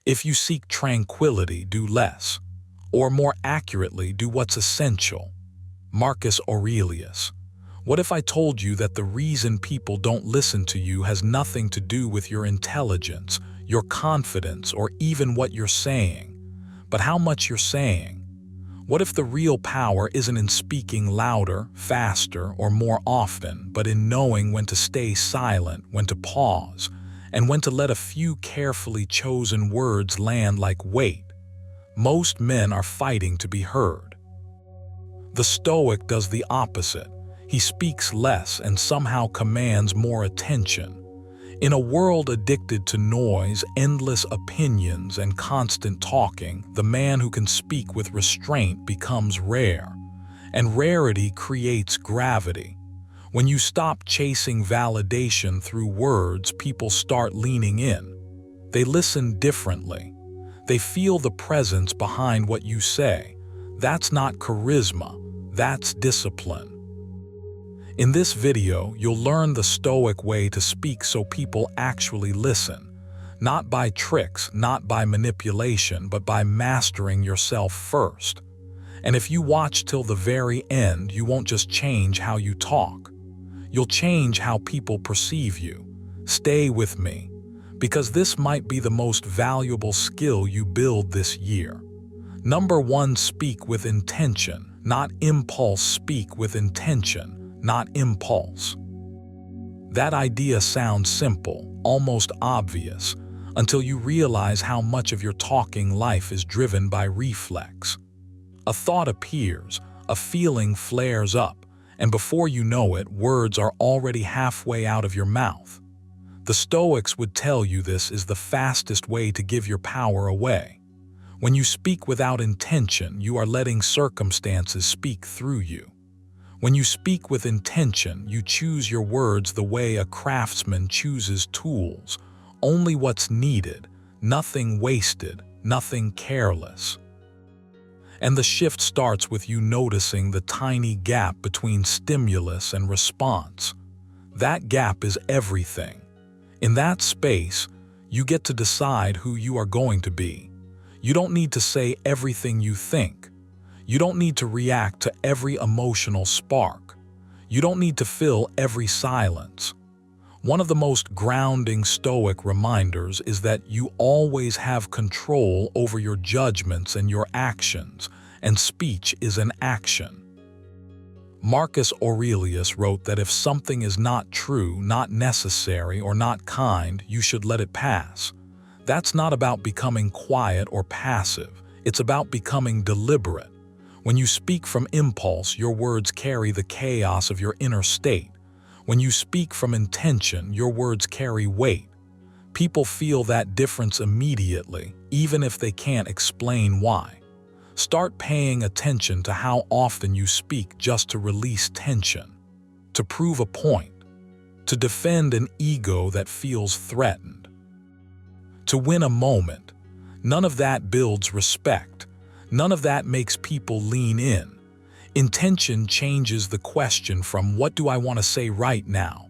If you seek tranquility, do less. Or more accurately, do what's essential. Marcus Aurelius. What if I told you that the reason people don't listen to you has nothing to do with your intelligence, your confidence, or even what you're saying, but how much you're saying? What if the real power isn't in speaking louder, faster, or more often, but in knowing when to stay silent, when to pause, and when to let a few carefully chosen words land like weight? Most men are fighting to be heard. The Stoic does the opposite. He speaks less and somehow commands more attention. In a world addicted to noise, endless opinions, and constant talking, the man who can speak with restraint becomes rare. And rarity creates gravity. When you stop chasing validation through words, people start leaning in. They listen differently. They feel the presence behind what you say. That's not charisma, that's discipline. In this video, you'll learn the Stoic way to speak so people actually listen. Not by tricks, not by manipulation, but by mastering yourself first. And if you watch till the very end, you won't just change how you talk. You'll change how people perceive you. Stay with me, because this might be the most valuable skill you build this year. Number 1, speak with intention, not impulse. Speak with intention, not impulse. That idea sounds simple, almost obvious, until you realize how much of your talking life is driven by reflex. A thought appears, a feeling flares up, and before you know it, words are already halfway out of your mouth. The Stoics would tell you this is the fastest way to give your power away. When you speak without intention, you are letting circumstances speak through you. When you speak with intention, you choose your words the way a craftsman chooses tools. Only what's needed, nothing wasted, nothing careless. And the shift starts with you noticing the tiny gap between stimulus and response. That gap is everything. In that space, you get to decide who you are going to be. You don't need to say everything you think. You don't need to react to every emotional spark. You don't need to fill every silence. One of the most grounding Stoic reminders is that you always have control over your judgments and your actions, and speech is an action. Marcus Aurelius wrote that if something is not true, not necessary, or not kind, you should let it pass. That's not about becoming quiet or passive. It's about becoming deliberate. When you speak from impulse, your words carry the chaos of your inner state. When you speak from intention, your words carry weight. People feel that difference immediately, even if they can't explain why. Start paying attention to how often you speak just to release tension, to prove a point, to defend an ego that feels threatened, to win a moment. None of that builds respect. None of that makes people lean in. Intention changes the question from "what do I want to say right now?"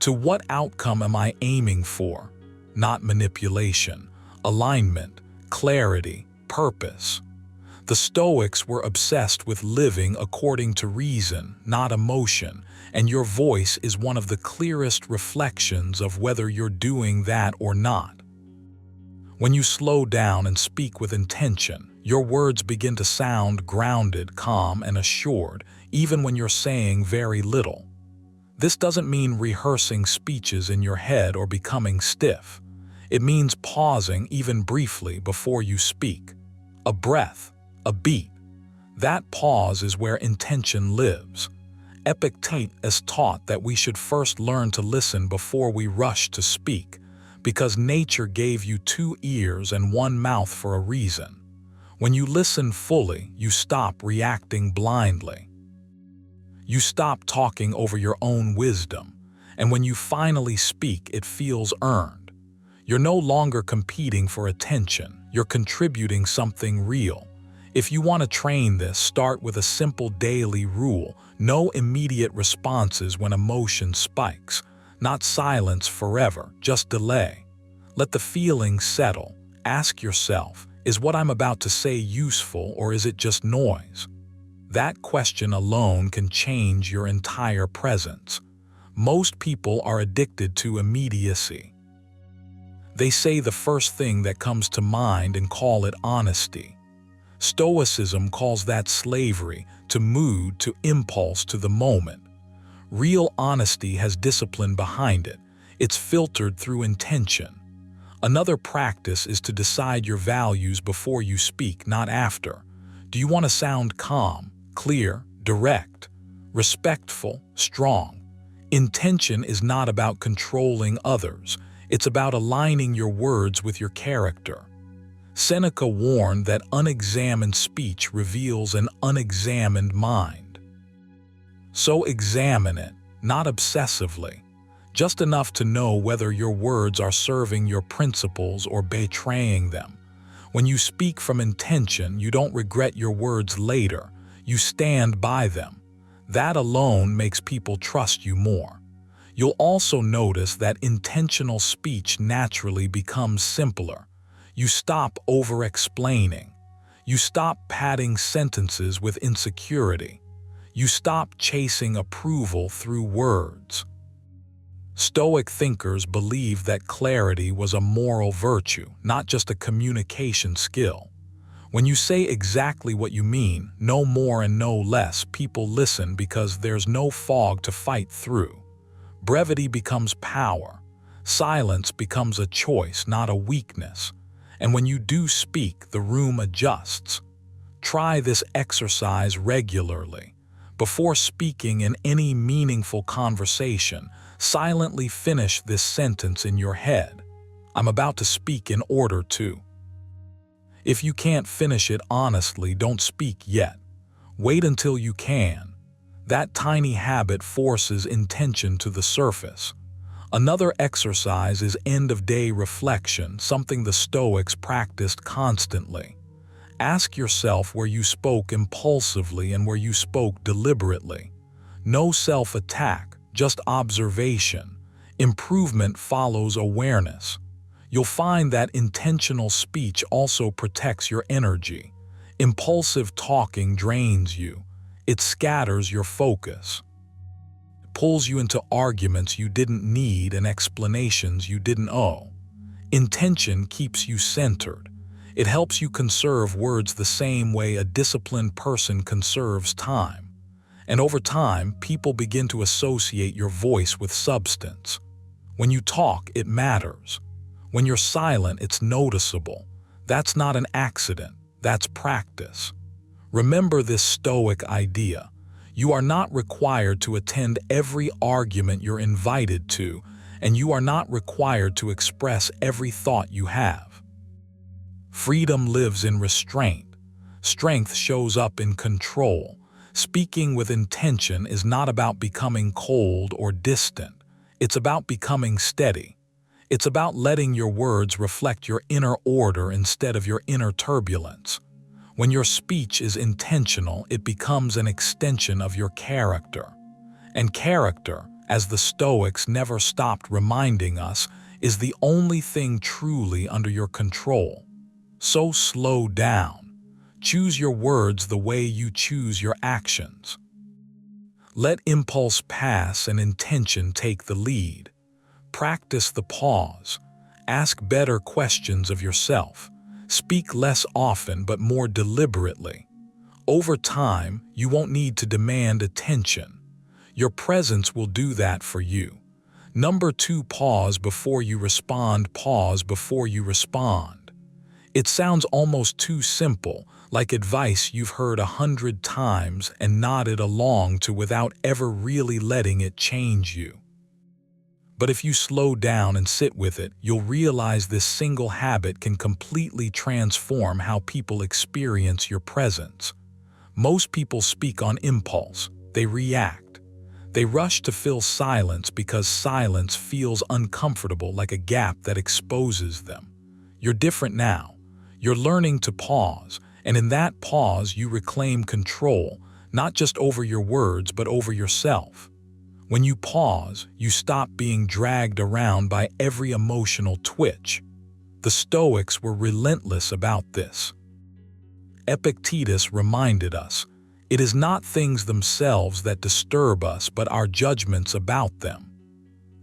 to "what outcome am I aiming for?" Not manipulation, alignment, clarity, purpose. The Stoics were obsessed with living according to reason, not emotion, and your voice is one of the clearest reflections of whether you're doing that or not. When you slow down and speak with intention, your words begin to sound grounded, calm, and assured, even when you're saying very little. This doesn't mean rehearsing speeches in your head or becoming stiff. It means pausing even briefly before you speak. A breath, a beat. That pause is where intention lives. Epictetus taught that we should first learn to listen before we rush to speak, because nature gave you 2 ears and 1 mouth for a reason. When you listen fully, you stop reacting blindly. You stop talking over your own wisdom, and when you finally speak, it feels earned. You're no longer competing for attention, you're contributing something real. If you want to train this, start with a simple daily rule: no immediate responses when emotion spikes. Not silence forever, just delay. Let the feeling settle. Ask yourself, is what I'm about to say useful or is it just noise? That question alone can change your entire presence. Most people are addicted to immediacy. They say the first thing that comes to mind and call it honesty. Stoicism calls that slavery, to mood, to impulse, to the moment. Real honesty has discipline behind it. It's filtered through intention. Another practice is to decide your values before you speak, not after. Do you want to sound calm, clear, direct, respectful, strong? Intention is not about controlling others. It's about aligning your words with your character. Seneca warned that unexamined speech reveals an unexamined mind. So examine it, not obsessively, just enough to know whether your words are serving your principles or betraying them. When you speak from intention, you don't regret your words later. You stand by them. That alone makes people trust you more. You'll also notice that intentional speech naturally becomes simpler. You stop over-explaining. You stop padding sentences with insecurity. You stop chasing approval through words. Stoic thinkers believed that clarity was a moral virtue, not just a communication skill. When you say exactly what you mean, no more and no less, people listen because there's no fog to fight through. Brevity becomes power. Silence becomes a choice, not a weakness. And when you do speak, the room adjusts. Try this exercise regularly. Before speaking in any meaningful conversation, silently finish this sentence in your head. I'm about to speak in order to. If you can't finish it honestly, don't speak yet. Wait until you can. That tiny habit forces intention to the surface. Another exercise is end-of-day reflection, something the Stoics practiced constantly. Ask yourself where you spoke impulsively and where you spoke deliberately. No self-attack, just observation. Improvement follows awareness. You'll find that intentional speech also protects your energy. Impulsive talking drains you. It scatters your focus. It pulls you into arguments you didn't need and explanations you didn't owe. Intention keeps you centered. It helps you conserve words the same way a disciplined person conserves time. And over time, people begin to associate your voice with substance. When you talk, it matters. When you're silent, it's noticeable. That's not an accident, that's practice. Remember this Stoic idea. You are not required to attend every argument you're invited to, and you are not required to express every thought you have. Freedom lives in restraint. Strength shows up in control. Speaking with intention is not about becoming cold or distant. It's about becoming steady. It's about letting your words reflect your inner order instead of your inner turbulence. When your speech is intentional, it becomes an extension of your character. And character, as the Stoics never stopped reminding us, is the only thing truly under your control. So slow down. Choose your words the way you choose your actions. Let impulse pass and intention take the lead. Practice the pause. Ask better questions of yourself. Speak less often but more deliberately. Over time, you won't need to demand attention. Your presence will do that for you. Number 2, pause before you respond. Pause before you respond. It sounds almost too simple, like advice you've heard 100 times and nodded along to without ever really letting it change you. But if you slow down and sit with it, you'll realize this single habit can completely transform how people experience your presence. Most people speak on impulse. They react. They rush to fill silence because silence feels uncomfortable, like a gap that exposes them. You're different now. You're learning to pause, and in that pause you reclaim control, not just over your words but over yourself. When you pause, you stop being dragged around by every emotional twitch. The Stoics were relentless about this. Epictetus reminded us, it is not things themselves that disturb us but our judgments about them.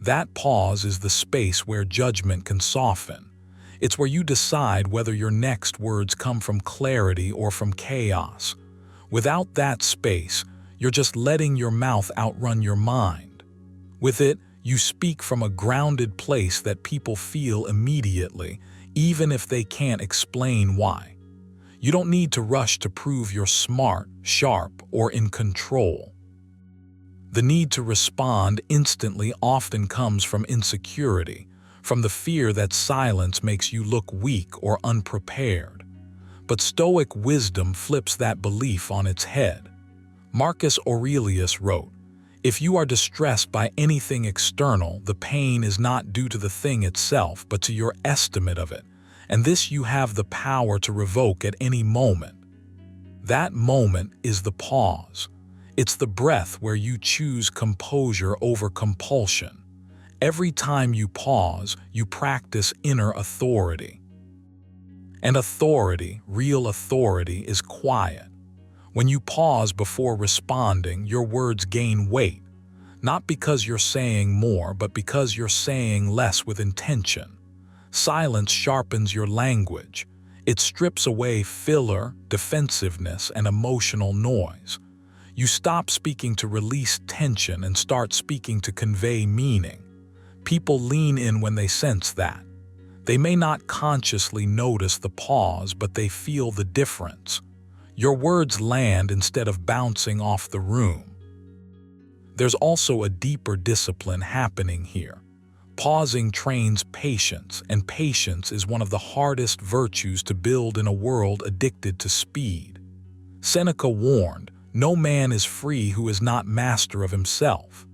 That pause is the space where judgment can soften. It's where you decide whether your next words come from clarity or from chaos. Without that space, you're just letting your mouth outrun your mind. With it, you speak from a grounded place that people feel immediately, even if they can't explain why. You don't need to rush to prove you're smart, sharp, or in control. The need to respond instantly often comes from insecurity, from the fear that silence makes you look weak or unprepared. But Stoic wisdom flips that belief on its head. Marcus Aurelius wrote, "If you are distressed by anything external, the pain is not due to the thing itself, but to your estimate of it, and this you have the power to revoke at any moment." That moment is the pause. It's the breath where you choose composure over compulsion. Every time you pause, you practice inner authority. And authority, real authority, is quiet. When you pause before responding, your words gain weight, not because you're saying more, but because you're saying less with intention. Silence sharpens your language. It strips away filler, defensiveness, and emotional noise. You stop speaking to release tension and start speaking to convey meaning. People lean in when they sense that. They may not consciously notice the pause, but they feel the difference. Your words land instead of bouncing off the room. There's also a deeper discipline happening here. Pausing trains patience, and patience is one of the hardest virtues to build in a world addicted to speed. Seneca warned, "No man is free who is not master of himself."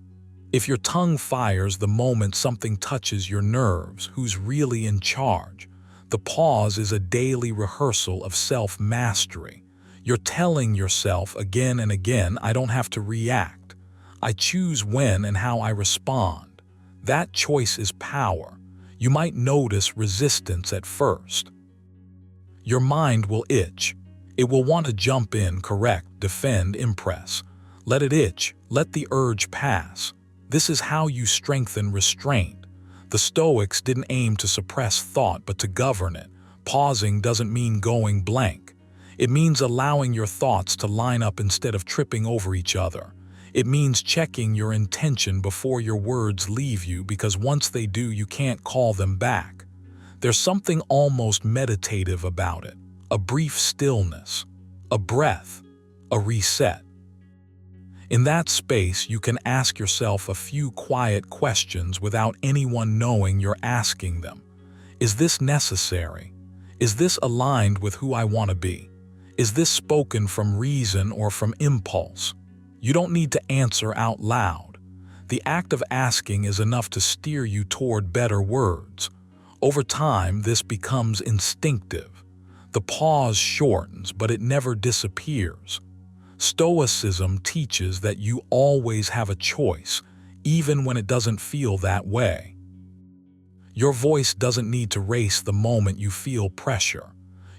If your tongue fires the moment something touches your nerves, who's really in charge? The pause is a daily rehearsal of self-mastery. You're telling yourself again and again, "I don't have to react. I choose when and how I respond." That choice is power. You might notice resistance at first. Your mind will itch. It will want to jump in, correct, defend, impress. Let it itch. Let the urge pass. This is how you strengthen restraint. The Stoics didn't aim to suppress thought, but to govern it. Pausing doesn't mean going blank. It means allowing your thoughts to line up instead of tripping over each other. It means checking your intention before your words leave you, because once they do, you can't call them back. There's something almost meditative about it. A brief stillness, a breath, a reset. In that space, you can ask yourself a few quiet questions without anyone knowing you're asking them. Is this necessary? Is this aligned with who I want to be? Is this spoken from reason or from impulse? You don't need to answer out loud. The act of asking is enough to steer you toward better words. Over time, this becomes instinctive. The pause shortens, but it never disappears. Stoicism teaches that you always have a choice, even when it doesn't feel that way. Your voice doesn't need to race the moment you feel pressure.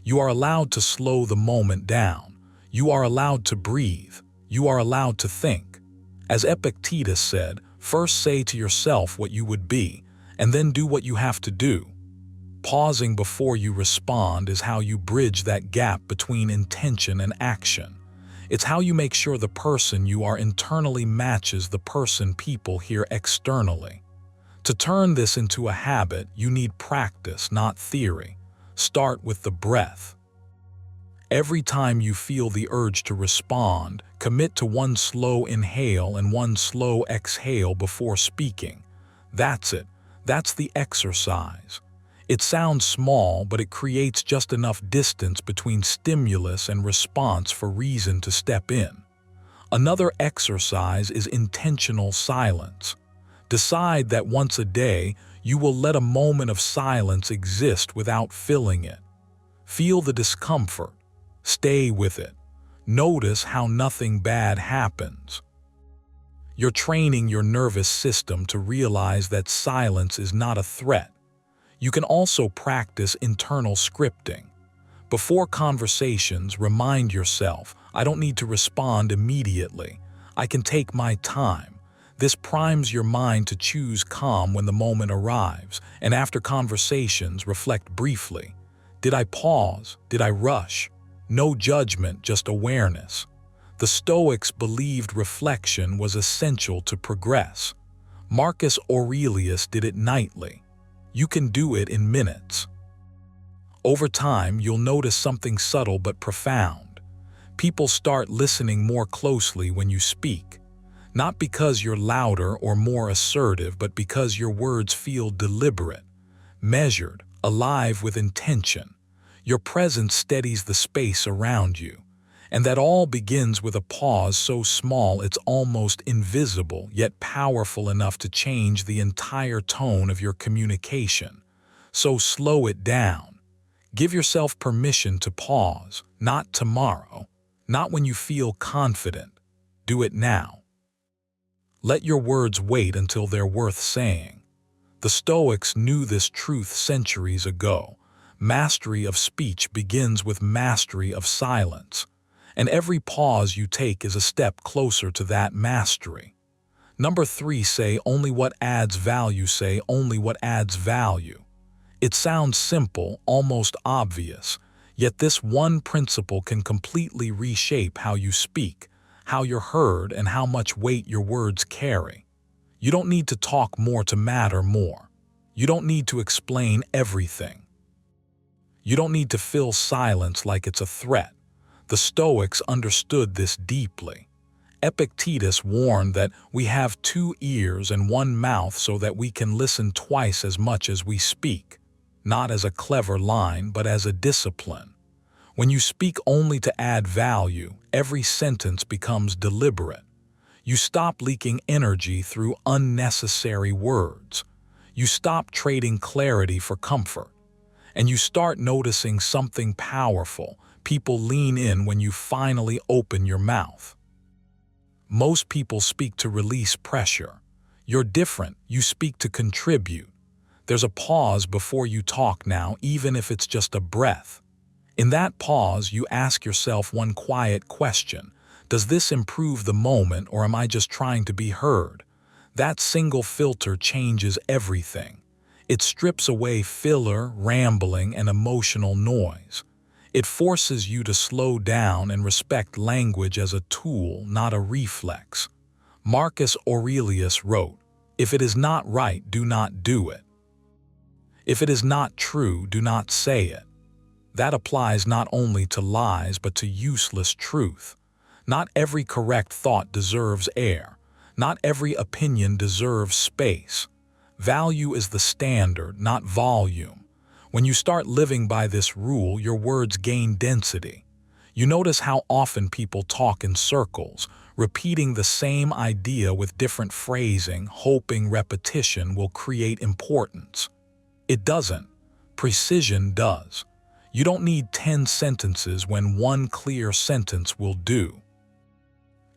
You are allowed to slow the moment down. You are allowed to breathe. You are allowed to think. As Epictetus said, first say to yourself what you would be, and then do what you have to do. Pausing before you respond is how you bridge that gap between intention and action. It's how you make sure the person you are internally matches the person people hear externally. To turn this into a habit, you need practice, not theory. Start with the breath. Every time you feel the urge to respond, commit to one slow inhale and one slow exhale before speaking. That's it. That's the exercise. It sounds small, but it creates just enough distance between stimulus and response for reason to step in. Another exercise is intentional silence. Decide that once a day, you will let a moment of silence exist without filling it. Feel the discomfort. Stay with it. Notice how nothing bad happens. You're training your nervous system to realize that silence is not a threat. You can also practice internal scripting. Before conversations, remind yourself, I don't need to respond immediately. I can take my time. This primes your mind to choose calm when the moment arrives, and after conversations, reflect briefly. Did I pause? Did I rush? No judgment, just awareness. The Stoics believed reflection was essential to progress. Marcus Aurelius did it nightly. You can do it in minutes. Over time, you'll notice something subtle but profound. People start listening more closely when you speak. Not because you're louder or more assertive, but because your words feel deliberate, measured, alive with intention. Your presence steadies the space around you. And that all begins with a pause so small it's almost invisible, yet powerful enough to change the entire tone of your communication. So slow it down. Give yourself permission to pause, not tomorrow, not when you feel confident. Do it now. Let your words wait until they're worth saying. The Stoics knew this truth centuries ago. Mastery of speech begins with mastery of silence. And every pause you take is a step closer to that mastery. Number 3, say only what adds value. Say only what adds value. It sounds simple, almost obvious, yet this one principle can completely reshape how you speak, how you're heard, and how much weight your words carry. You don't need to talk more to matter more. You don't need to explain everything. You don't need to fill silence like it's a threat. The Stoics understood this deeply. Epictetus warned that we have 2 ears and 1 mouth so that we can listen twice as much as we speak, not as a clever line, but as a discipline. When you speak only to add value, every sentence becomes deliberate. You stop leaking energy through unnecessary words. You stop trading clarity for comfort. And you start noticing something powerful. People lean in when you finally open your mouth. Most people speak to release pressure. You're different. You speak to contribute. There's a pause before you talk now, even if it's just a breath. In that pause, you ask yourself one quiet question. Does this improve the moment, or am I just trying to be heard? That single filter changes everything. It strips away filler, rambling, and emotional noise. It forces you to slow down and respect language as a tool, not a reflex. Marcus Aurelius wrote, "If it is not right, do not do it. If it is not true, do not say it." That applies not only to lies, but to useless truth. Not every correct thought deserves air. Not every opinion deserves space. Value is the standard, not volume. When you start living by this rule, your words gain density. You notice how often people talk in circles, repeating the same idea with different phrasing, hoping repetition will create importance. It doesn't. Precision does. You don't need 10 sentences when one clear sentence will do.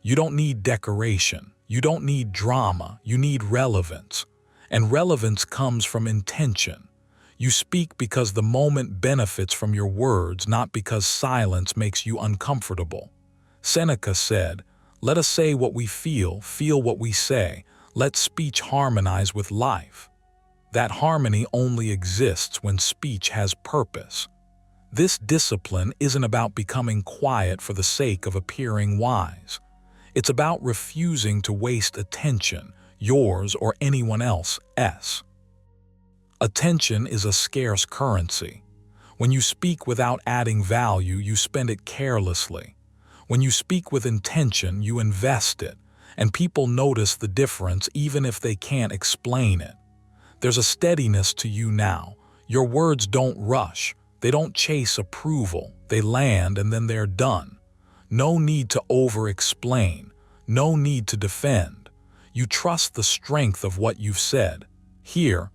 You don't need decoration. You don't need drama. You need relevance. And relevance comes from intention. You speak because the moment benefits from your words, not because silence makes you uncomfortable. Seneca said, "Let us say what we feel what we say. Let speech harmonize with life." That harmony only exists when speech has purpose. This discipline isn't about becoming quiet for the sake of appearing wise. It's about refusing to waste attention, yours or anyone else's. Attention is a scarce currency. When you speak without adding value, you spend it carelessly. When you speak with intention, you invest it, and people notice the difference even if they can't explain it. There's a steadiness to you now. Your words don't rush. They don't chase approval. They land and then they're done. No need to over-explain. No need to defend. You trust the strength of what you've said. Here's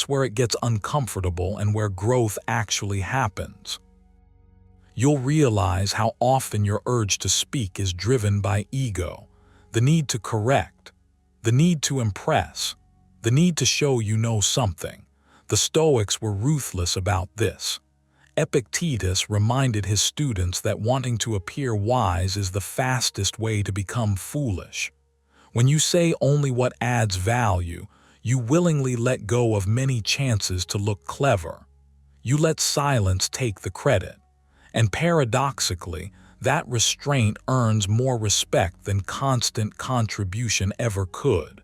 where it gets uncomfortable and where growth actually happens. You'll realize how often your urge to speak is driven by ego, the need to correct, the need to impress, the need to show you know something. The Stoics were ruthless about this. Epictetus reminded his students that wanting to appear wise is the fastest way to become foolish. When you say only what adds value, you willingly let go of many chances to look clever. You let silence take the credit. And paradoxically, that restraint earns more respect than constant contribution ever could.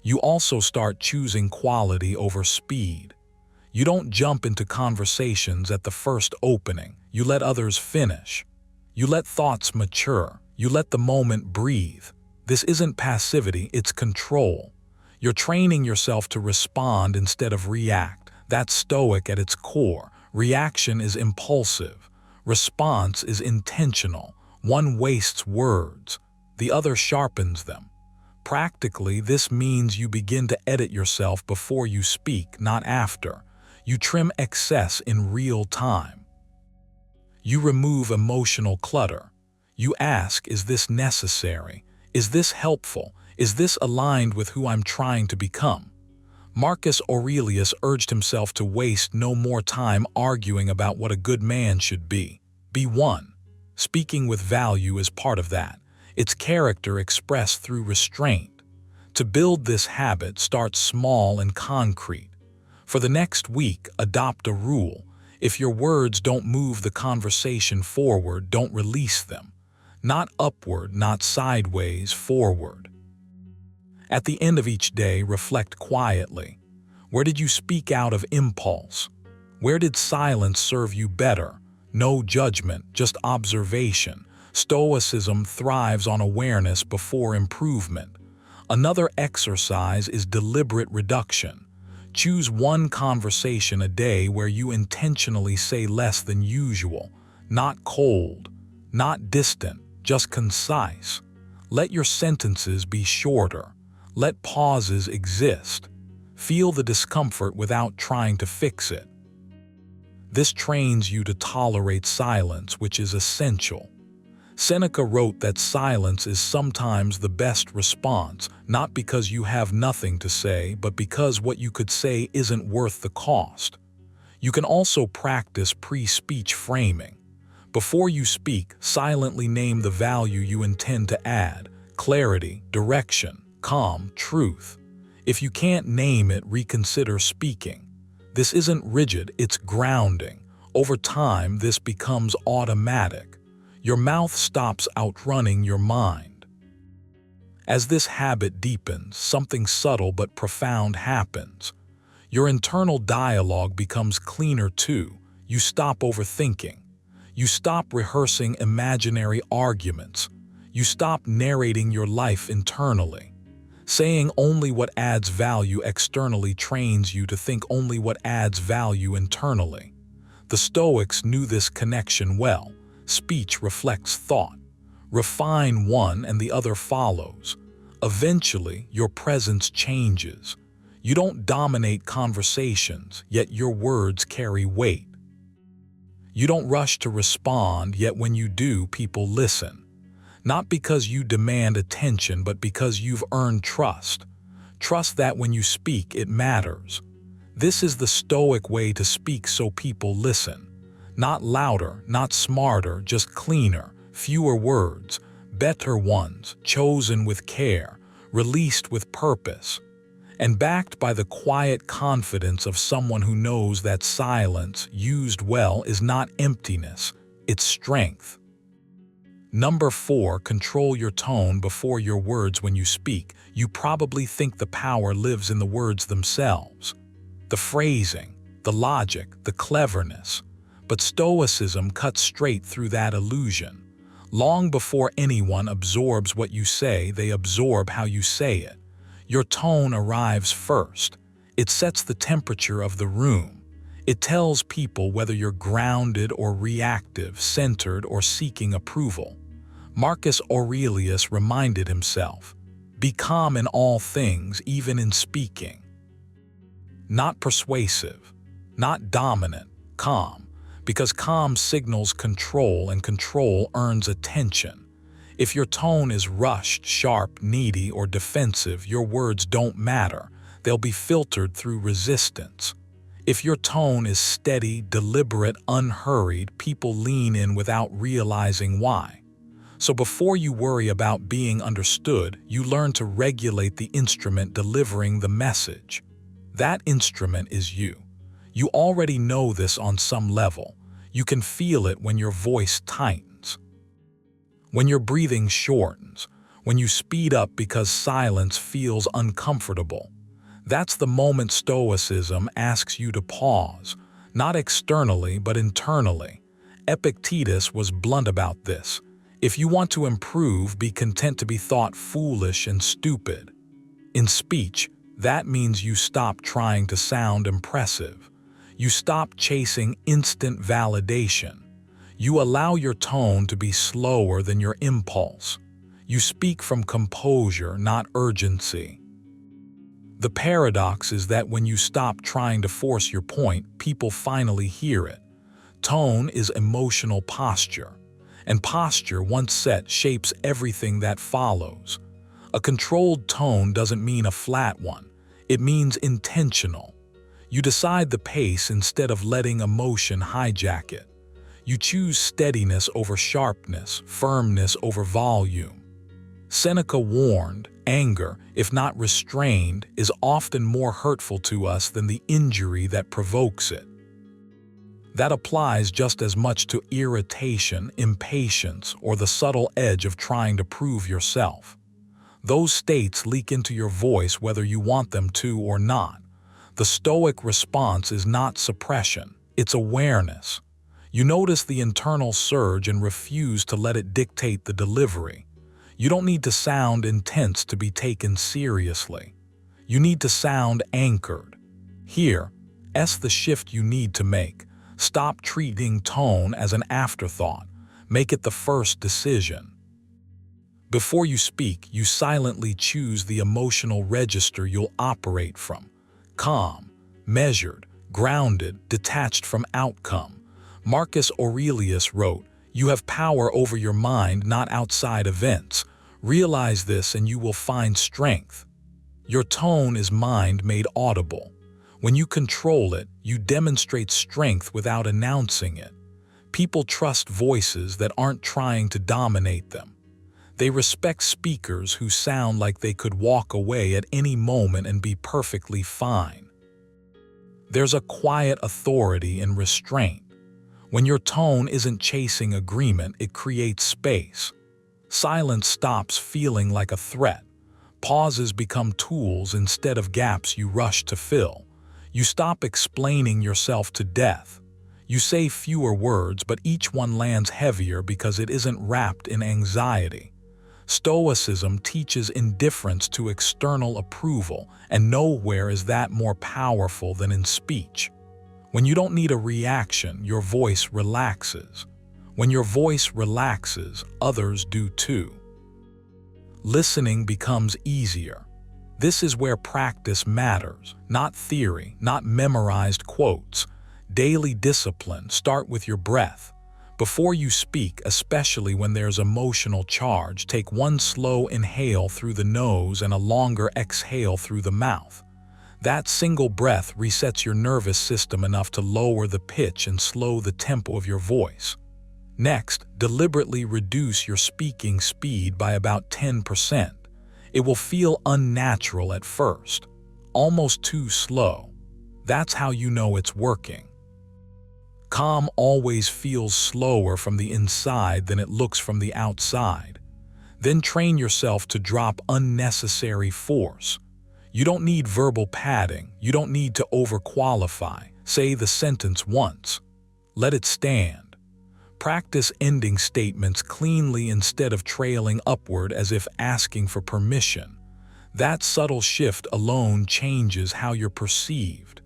You also start choosing quality over speed. You don't jump into conversations at the first opening. You let others finish. You let thoughts mature. You let the moment breathe. This isn't passivity, it's control. You're training yourself to respond instead of react. That's Stoic at its core. Reaction is impulsive. Response is intentional. One wastes words. The other sharpens them. Practically, this means you begin to edit yourself before you speak, not after. You trim excess in real time. You remove emotional clutter. You ask, is this necessary? Is this helpful? Is this aligned with who I'm trying to become? Marcus Aurelius urged himself to waste no more time arguing about what a good man should be. Be one. Speaking with value is part of that. Its character expressed through restraint. To build this habit, start small and concrete. For the next week, adopt a rule. If your words don't move the conversation forward, don't release them. Not upward, not sideways, forward. At the end of each day, reflect quietly. Where did you speak out of impulse? Where did silence serve you better? No judgment, just observation. Stoicism thrives on awareness before improvement. Another exercise is deliberate reduction. Choose one conversation a day where you intentionally say less than usual. Not cold, not distant, just concise. Let your sentences be shorter. Let pauses exist. Feel the discomfort without trying to fix it. This trains you to tolerate silence, which is essential. Seneca wrote that silence is sometimes the best response, not because you have nothing to say, but because what you could say isn't worth the cost. You can also practice pre-speech framing. Before you speak, silently name the value you intend to add: clarity, direction, calm, truth. If you can't name it, reconsider speaking. This isn't rigid, it's grounding. Over time, this becomes automatic. Your mouth stops outrunning your mind. As this habit deepens, something subtle but profound happens. Your internal dialogue becomes cleaner too. You stop overthinking. You stop rehearsing imaginary arguments. You stop narrating your life internally. Saying only what adds value externally trains you to think only what adds value internally. The Stoics knew this connection well. Speech reflects thought. Refine one and the other follows. Eventually, your presence changes. You don't dominate conversations, yet your words carry weight. You don't rush to respond, yet when you do, people listen. Not because you demand attention, but because you've earned trust. Trust that when you speak, it matters. This is the Stoic way to speak so people listen. Not louder, not smarter, just cleaner, fewer words, better ones, chosen with care, released with purpose, and backed by the quiet confidence of someone who knows that silence, used well, is not emptiness, it's strength. Number 4, control your tone before your words when you speak. You probably think the power lives in the words themselves. The phrasing, the logic, the cleverness. But Stoicism cuts straight through that illusion. Long before anyone absorbs what you say, they absorb how you say it. Your tone arrives first. It sets the temperature of the room. It tells people whether you're grounded or reactive, centered or seeking approval. Marcus Aurelius reminded himself, "Be calm in all things, even in speaking." Not persuasive, not dominant, calm, because calm signals control and control earns attention. If your tone is rushed, sharp, needy, or defensive, your words don't matter. they'll be filtered through resistance. If your tone is steady, deliberate, unhurried, people lean in without realizing why. So before you worry about being understood, you learn to regulate the instrument delivering the message. That instrument is you. You already know this on some level. You can feel it when your voice tightens, when your breathing shortens, when you speed up because silence feels uncomfortable. That's the moment Stoicism asks you to pause, not externally but internally. Epictetus was blunt about this. If you want to improve, be content to be thought foolish and stupid. In speech, that means you stop trying to sound impressive. You stop chasing instant validation. You allow your tone to be slower than your impulse. You speak from composure, not urgency. The paradox is that when you stop trying to force your point, people finally hear it. Tone is emotional posture, and posture, once set, shapes everything that follows. A controlled tone doesn't mean a flat one. It means intentional. You decide the pace instead of letting emotion hijack it. You choose steadiness over sharpness, firmness over volume. Seneca warned, anger, if not restrained, is often more hurtful to us than the injury that provokes it. That applies just as much to irritation, impatience, or the subtle edge of trying to prove yourself. Those states leak into your voice whether you want them to or not. The Stoic response is not suppression, it's awareness. You notice the internal surge and refuse to let it dictate the delivery. You don't need to sound intense to be taken seriously. You need to sound anchored. Here's the shift you need to make. Stop treating tone as an afterthought. Make it the first decision. Before you speak, you silently choose the emotional register you'll operate from. Calm, measured, grounded, detached from outcome. Marcus Aurelius wrote, "You have power over your mind, not outside events. Realize this and you will find strength." Your tone is mind made audible. When you control it, you demonstrate strength without announcing it. People trust voices that aren't trying to dominate them. They respect speakers who sound like they could walk away at any moment and be perfectly fine. There's a quiet authority in restraint. When your tone isn't chasing agreement, it creates space. Silence stops feeling like a threat. Pauses become tools instead of gaps you rush to fill. You stop explaining yourself to death. You say fewer words, but each one lands heavier because it isn't wrapped in anxiety. Stoicism teaches indifference to external approval, and nowhere is that more powerful than in speech. When you don't need a reaction, your voice relaxes. When your voice relaxes, others do too. Listening becomes easier. This is where practice matters, not theory, not memorized quotes. Daily discipline. Start with your breath. Before you speak, especially when there's emotional charge, take one slow inhale through the nose and a longer exhale through the mouth. That single breath resets your nervous system enough to lower the pitch and slow the tempo of your voice. Next, deliberately reduce your speaking speed by about 10%. It will feel unnatural at first, almost too slow. That's how you know it's working. Calm always feels slower from the inside than it looks from the outside. Then train yourself to drop unnecessary force. You don't need verbal padding. You don't need to overqualify. Say the sentence once. Let it stand. Practice ending statements cleanly instead of trailing upward as if asking for permission. That subtle shift alone changes how you're perceived.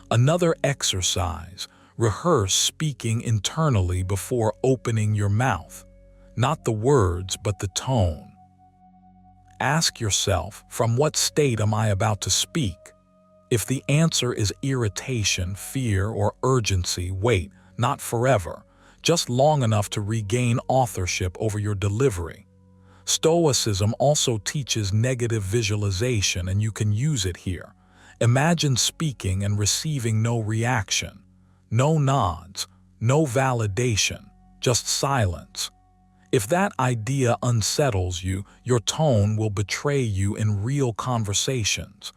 Another exercise. Rehearse speaking internally before opening your mouth. Not the words, but the tone. Ask yourself, from what state am I about to speak? If the answer is irritation, fear, or urgency, wait, not forever, just long enough to regain authorship over your delivery. Stoicism also teaches negative visualization, and you can use it here. Imagine speaking and receiving no reaction, no nods, no validation, just silence. If that idea unsettles you, your tone will betray you in real conversations.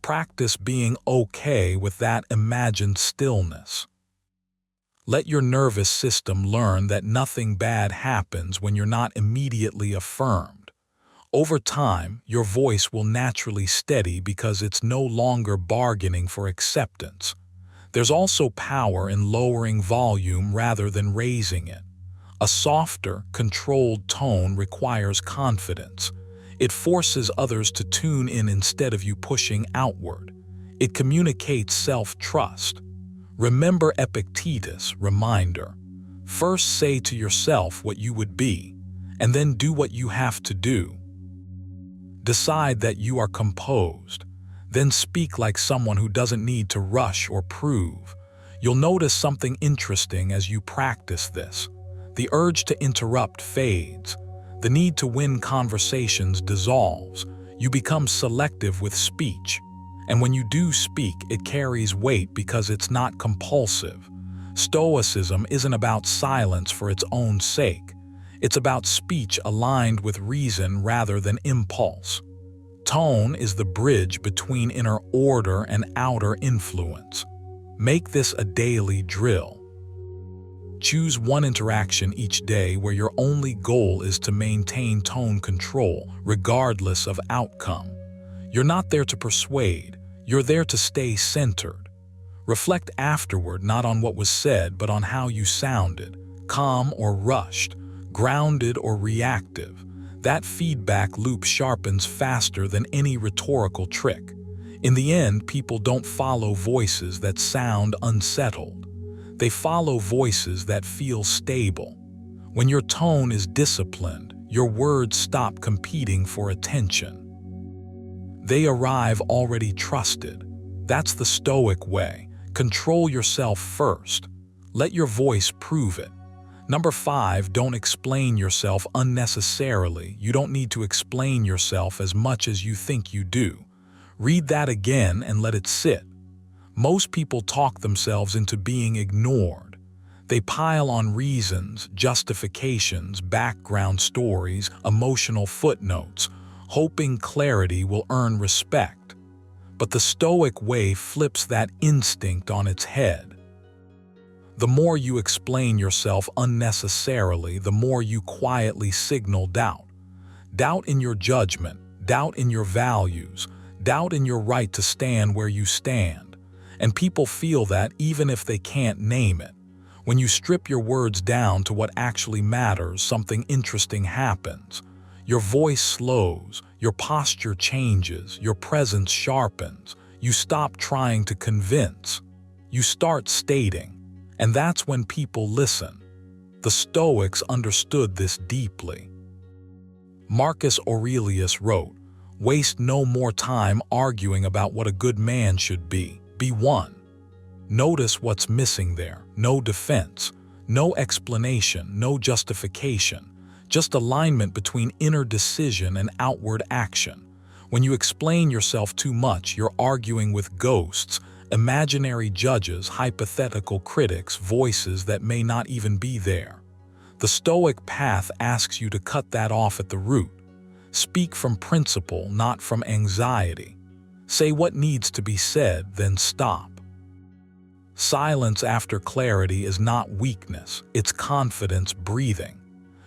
Practice being okay with that imagined stillness. Let your nervous system learn that nothing bad happens when you're not immediately affirmed. Over time, your voice will naturally steady because it's no longer bargaining for acceptance. There's also power in lowering volume rather than raising it. A softer, controlled tone requires confidence. It forces others to tune in instead of you pushing outward. It communicates self-trust. Remember Epictetus' reminder. First say to yourself what you would be, and then do what you have to do. Decide that you are composed. Then speak like someone who doesn't need to rush or prove. You'll notice something interesting as you practice this. The urge to interrupt fades. The need to win conversations dissolves. You become selective with speech. And when you do speak, it carries weight because it's not compulsive. Stoicism isn't about silence for its own sake. It's about speech aligned with reason rather than impulse. Tone is the bridge between inner order and outer influence. Make this a daily drill. Choose one interaction each day where your only goal is to maintain tone control, regardless of outcome. You're not there to persuade, you're there to stay centered. Reflect afterward not on what was said, but on how you sounded, calm or rushed, grounded or reactive. That feedback loop sharpens faster than any rhetorical trick. In the end, people don't follow voices that sound unsettled. They follow voices that feel stable. When your tone is disciplined, your words stop competing for attention. They arrive already trusted. That's the Stoic way. Control yourself first. Let your voice prove it. Number 5, don't explain yourself unnecessarily. You don't need to explain yourself as much as you think you do. Read that again and let it sit. Most people talk themselves into being ignored. They pile on reasons, justifications, background stories, emotional footnotes, hoping clarity will earn respect. But the Stoic way flips that instinct on its head. The more you explain yourself unnecessarily, the more you quietly signal doubt. Doubt in your judgment, doubt in your values, doubt in your right to stand where you stand. And people feel that even if they can't name it. When you strip your words down to what actually matters, something interesting happens. Your voice slows, your posture changes, your presence sharpens. You stop trying to convince. You start stating. And that's when people listen. The Stoics understood this deeply. Marcus Aurelius wrote, "Waste no more time arguing about what a good man should be. Be one." Notice what's missing there. No defense, no explanation, no justification. Just alignment between inner decision and outward action. When you explain yourself too much, you're arguing with ghosts, imaginary judges, hypothetical critics, voices that may not even be there. The Stoic path asks you to cut that off at the root. Speak from principle, not from anxiety. Say what needs to be said, then stop. Silence after clarity is not weakness, it's confidence breathing.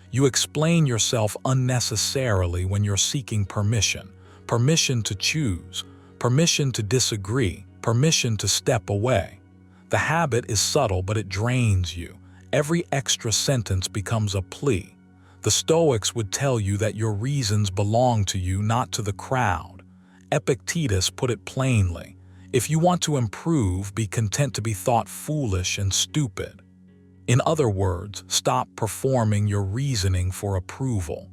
You explain yourself unnecessarily when you're seeking permission. Permission to choose, permission to disagree, permission to step away. The habit is subtle, but it drains you. Every extra sentence becomes a plea. The Stoics would tell you that your reasons belong to you, not to the crowd. Epictetus put it plainly, if you want to improve, be content to be thought foolish and stupid. In other words, stop performing your reasoning for approval.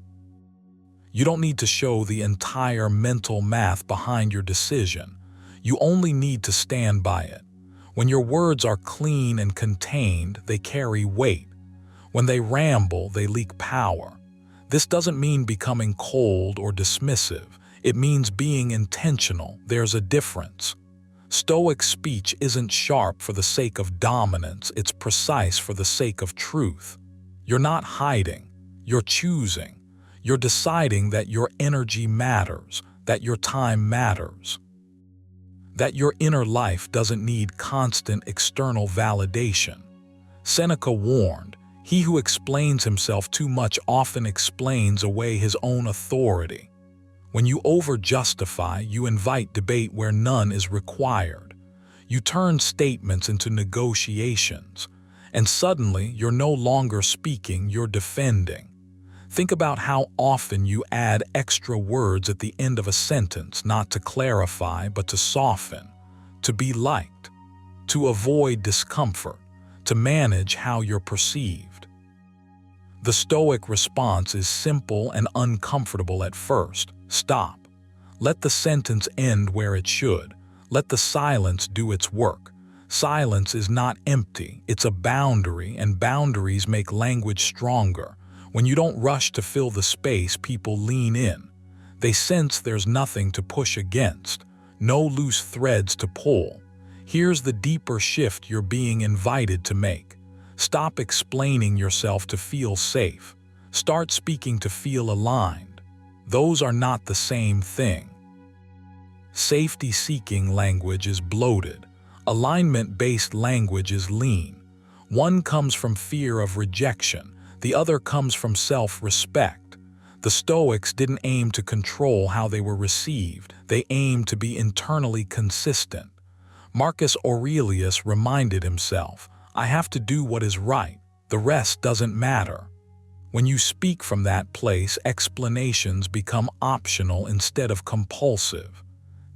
You don't need to show the entire mental math behind your decision. You only need to stand by it. When your words are clean and contained, they carry weight. When they ramble, they leak power. This doesn't mean becoming cold or dismissive. It means being intentional. There's a difference. Stoic speech isn't sharp for the sake of dominance, it's precise for the sake of truth. You're not hiding, you're choosing. You're deciding that your energy matters, that your time matters, that your inner life doesn't need constant external validation. Seneca warned, "He who explains himself too much often explains away his own authority." When you over-justify, you invite debate where none is required. You turn statements into negotiations, and suddenly you're no longer speaking, you're defending. Think about how often you add extra words at the end of a sentence, not to clarify, but to soften, to be liked, to avoid discomfort, to manage how you're perceived. The Stoic response is simple and uncomfortable at first. Stop. Let the sentence end where it should. Let the silence do its work. Silence is not empty, it's a boundary, and boundaries make language stronger. When you don't rush to fill the space, people lean in. They sense there's nothing to push against, no loose threads to pull. Here's the deeper shift you're being invited to make. Stop explaining yourself to feel safe. Start speaking to feel aligned. Those are not the same thing. Safety-seeking language is bloated. Alignment-based language is lean. One comes from fear of rejection. The other comes from self-respect. The Stoics didn't aim to control how they were received. They aimed to be internally consistent. Marcus Aurelius reminded himself, "I have to do what is right. The rest doesn't matter." When you speak from that place, explanations become optional instead of compulsive.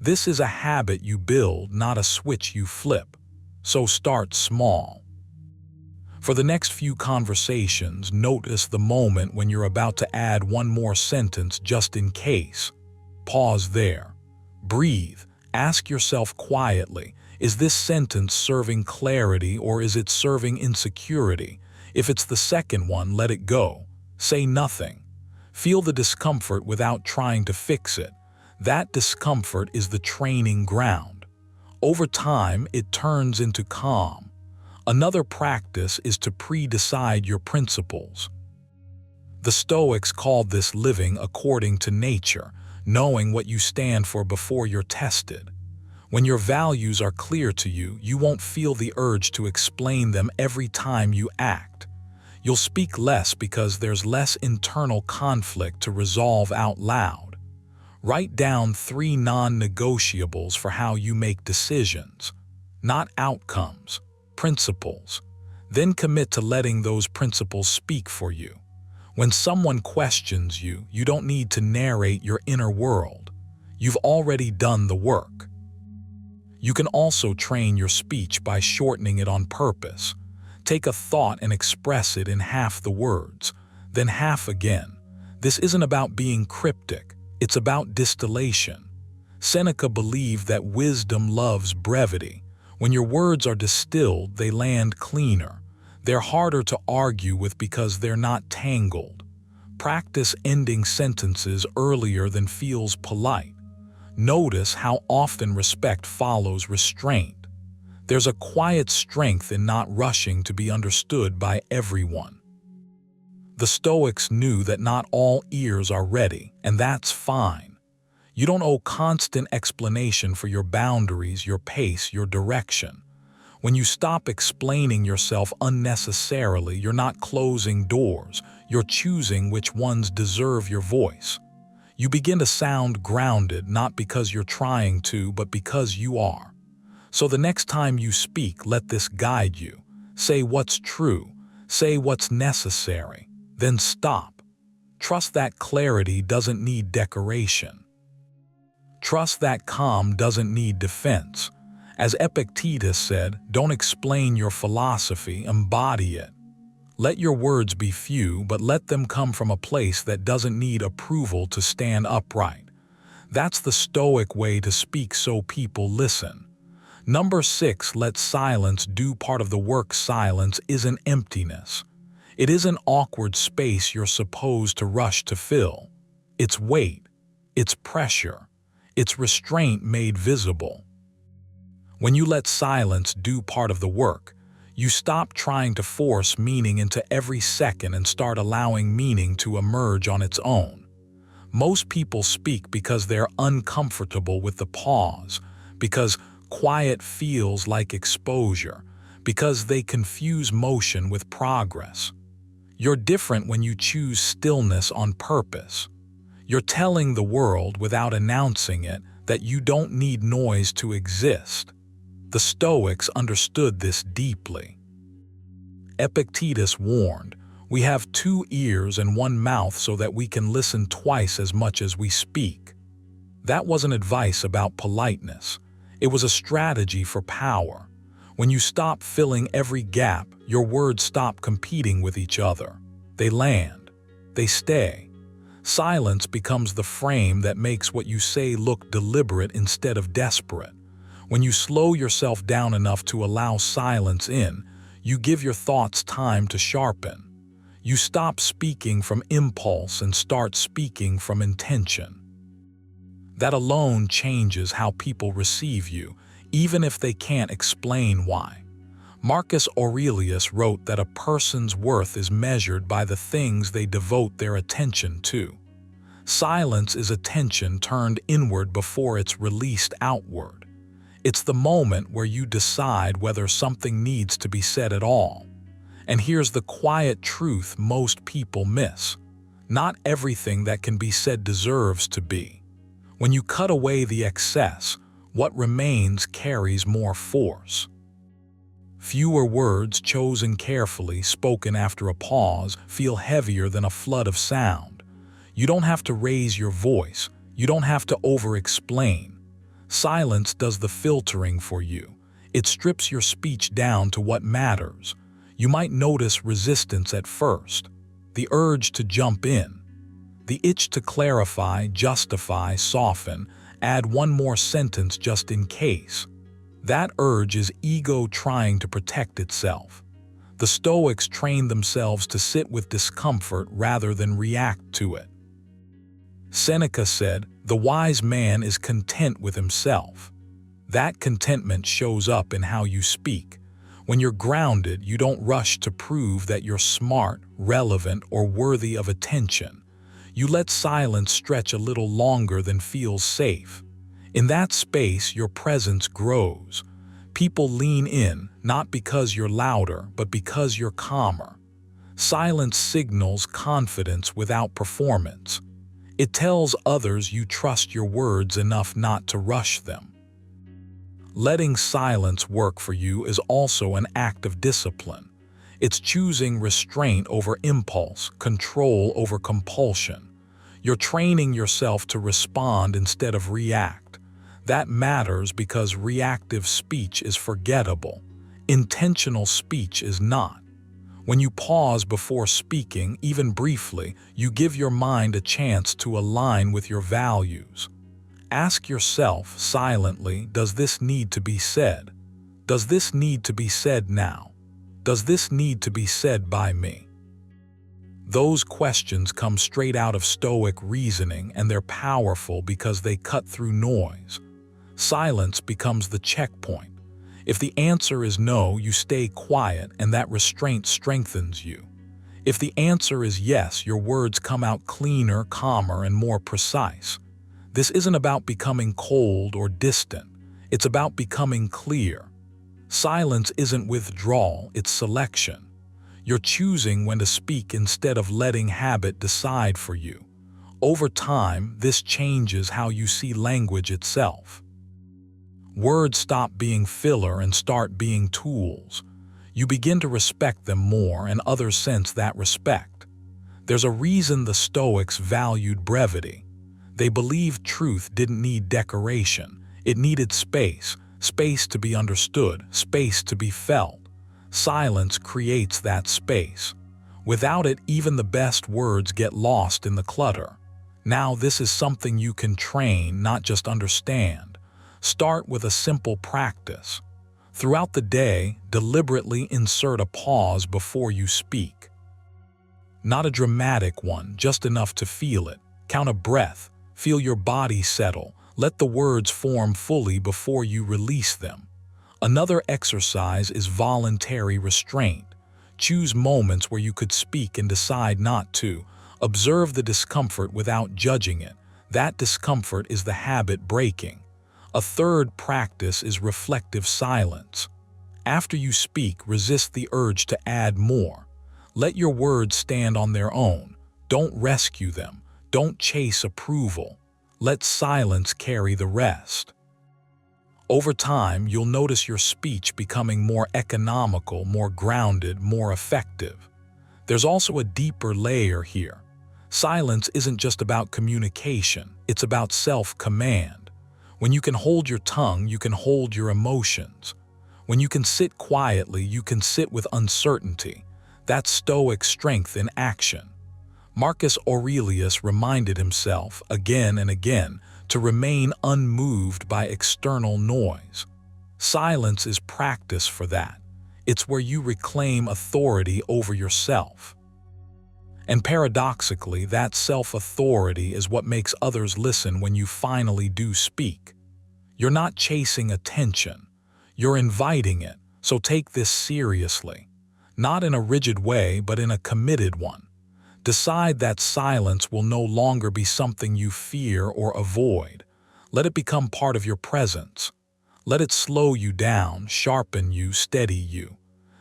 This is a habit you build, not a switch you flip. So start small. For the next few conversations, notice the moment when you're about to add one more sentence just in case. Pause there. Breathe. Ask yourself quietly, is this sentence serving clarity or is it serving insecurity? If it's the second one, let it go. Say nothing. Feel the discomfort without trying to fix it. That discomfort is the training ground. Over time, it turns into calm. Another practice is to pre-decide your principles. The Stoics called this living according to nature, knowing what you stand for before you're tested. When your values are clear to you, you won't feel the urge to explain them every time you act. You'll speak less because there's less internal conflict to resolve out loud. Write down 3 non-negotiables for how you make decisions, not outcomes, principles. Then commit to letting those principles speak for you. When someone questions you, you don't need to narrate your inner world. You've already done the work. You can also train your speech by shortening it on purpose. Take a thought and express it in half the words, then half again. This isn't about being cryptic, it's about distillation. Seneca believed that wisdom loves brevity. When your words are distilled, they land cleaner. They're harder to argue with because they're not tangled. Practice ending sentences earlier than feels polite. Notice how often respect follows restraint. There's a quiet strength in not rushing to be understood by everyone. The Stoics knew that not all ears are ready, and that's fine. You don't owe constant explanation for your boundaries, your pace, your direction. When you stop explaining yourself unnecessarily, you're not closing doors, you're choosing which ones deserve your voice. You begin to sound grounded, not because you're trying to, but because you are. So the next time you speak, let this guide you. Say what's true, say what's necessary, then stop. Trust that clarity doesn't need decoration. Trust that calm doesn't need defense. As Epictetus said, don't explain your philosophy, embody it. Let your words be few, but let them come from a place that doesn't need approval to stand upright. That's the Stoic way to speak so people listen. Number 6, let silence do part of the work. Silence isn't emptiness. It isn't awkward space you're supposed to rush to fill. It's weight. It's pressure. It's restraint made visible. When you let silence do part of the work, you stop trying to force meaning into every second and start allowing meaning to emerge on its own. Most people speak because they're uncomfortable with the pause, because quiet feels like exposure, because they confuse motion with progress. You're different when you choose stillness on purpose. You're telling the world without announcing it that you don't need noise to exist. The Stoics understood this deeply. Epictetus warned, "We have 2 ears and 1 mouth so that we can listen twice as much as we speak." That wasn't advice about politeness. It was a strategy for power. When you stop filling every gap, your words stop competing with each other. They land. They stay. Silence becomes the frame that makes what you say look deliberate instead of desperate. When you slow yourself down enough to allow silence in, you give your thoughts time to sharpen. You stop speaking from impulse and start speaking from intention. That alone changes how people receive you, even if they can't explain why. Marcus Aurelius wrote that a person's worth is measured by the things they devote their attention to. Silence is attention turned inward before it's released outward. It's the moment where you decide whether something needs to be said at all. And here's the quiet truth most people miss. Not everything that can be said deserves to be. When you cut away the excess, what remains carries more force. Fewer words chosen carefully, spoken after a pause, feel heavier than a flood of sound. You don't have to raise your voice. You don't have to over-explain. Silence does the filtering for you. It strips your speech down to what matters. You might notice resistance at first, the urge to jump in, the itch to clarify, justify, soften, add one more sentence just in case. That urge is ego trying to protect itself. The Stoics trained themselves to sit with discomfort rather than react to it. Seneca said, "The wise man is content with himself." That contentment shows up in how you speak. When you're grounded, you don't rush to prove that you're smart, relevant, or worthy of attention. You let silence stretch a little longer than feels safe. In that space, your presence grows. People lean in, not because you're louder, but because you're calmer. Silence signals confidence without performance. It tells others you trust your words enough not to rush them. Letting silence work for you is also an act of discipline. It's choosing restraint over impulse, control over compulsion. You're training yourself to respond instead of react. That matters because reactive speech is forgettable. Intentional speech is not. When you pause before speaking, even briefly, you give your mind a chance to align with your values. Ask yourself silently, does this need to be said? Does this need to be said now? Does this need to be said by me? Those questions come straight out of Stoic reasoning, and they're powerful because they cut through noise. Silence becomes the checkpoint. If the answer is no, you stay quiet, and that restraint strengthens you. If the answer is yes, your words come out cleaner, calmer, and more precise. This isn't about becoming cold or distant. It's about becoming clear. Silence isn't withdrawal, it's selection. You're choosing when to speak instead of letting habit decide for you. Over time, this changes how you see language itself. Words stop being filler and start being tools. You begin to respect them more, and others sense that respect. There's a reason the Stoics valued brevity. They believed truth didn't need decoration. It needed space, space to be understood, space to be felt. Silence creates that space. Without it, even the best words get lost in the clutter. Now, this is something you can train, not just understand. Start with a simple practice. Throughout the day, deliberately insert a pause before you speak. Not a dramatic one, just enough to feel it. Count a breath. Feel your body settle. Let the words form fully before you release them. Another exercise is voluntary restraint. Choose moments where you could speak and decide not to. Observe the discomfort without judging it. That discomfort is the habit breaking. A third practice is reflective silence. After you speak, resist the urge to add more. Let your words stand on their own. Don't rescue them. Don't chase approval. Let silence carry the rest. Over time, you'll notice your speech becoming more economical, more grounded, more effective. There's also a deeper layer here. Silence isn't just about communication, it's about self-command. When you can hold your tongue, you can hold your emotions. When you can sit quietly, you can sit with uncertainty. That's Stoic strength in action. Marcus Aurelius reminded himself again and again to remain unmoved by external noise. Silence is practice for that. It's where you reclaim authority over yourself. And paradoxically, that self-authority is what makes others listen when you finally do speak. You're not chasing attention. You're inviting it, so take this seriously. Not in a rigid way, but in a committed one. Decide that silence will no longer be something you fear or avoid. Let it become part of your presence. Let it slow you down, sharpen you, steady you.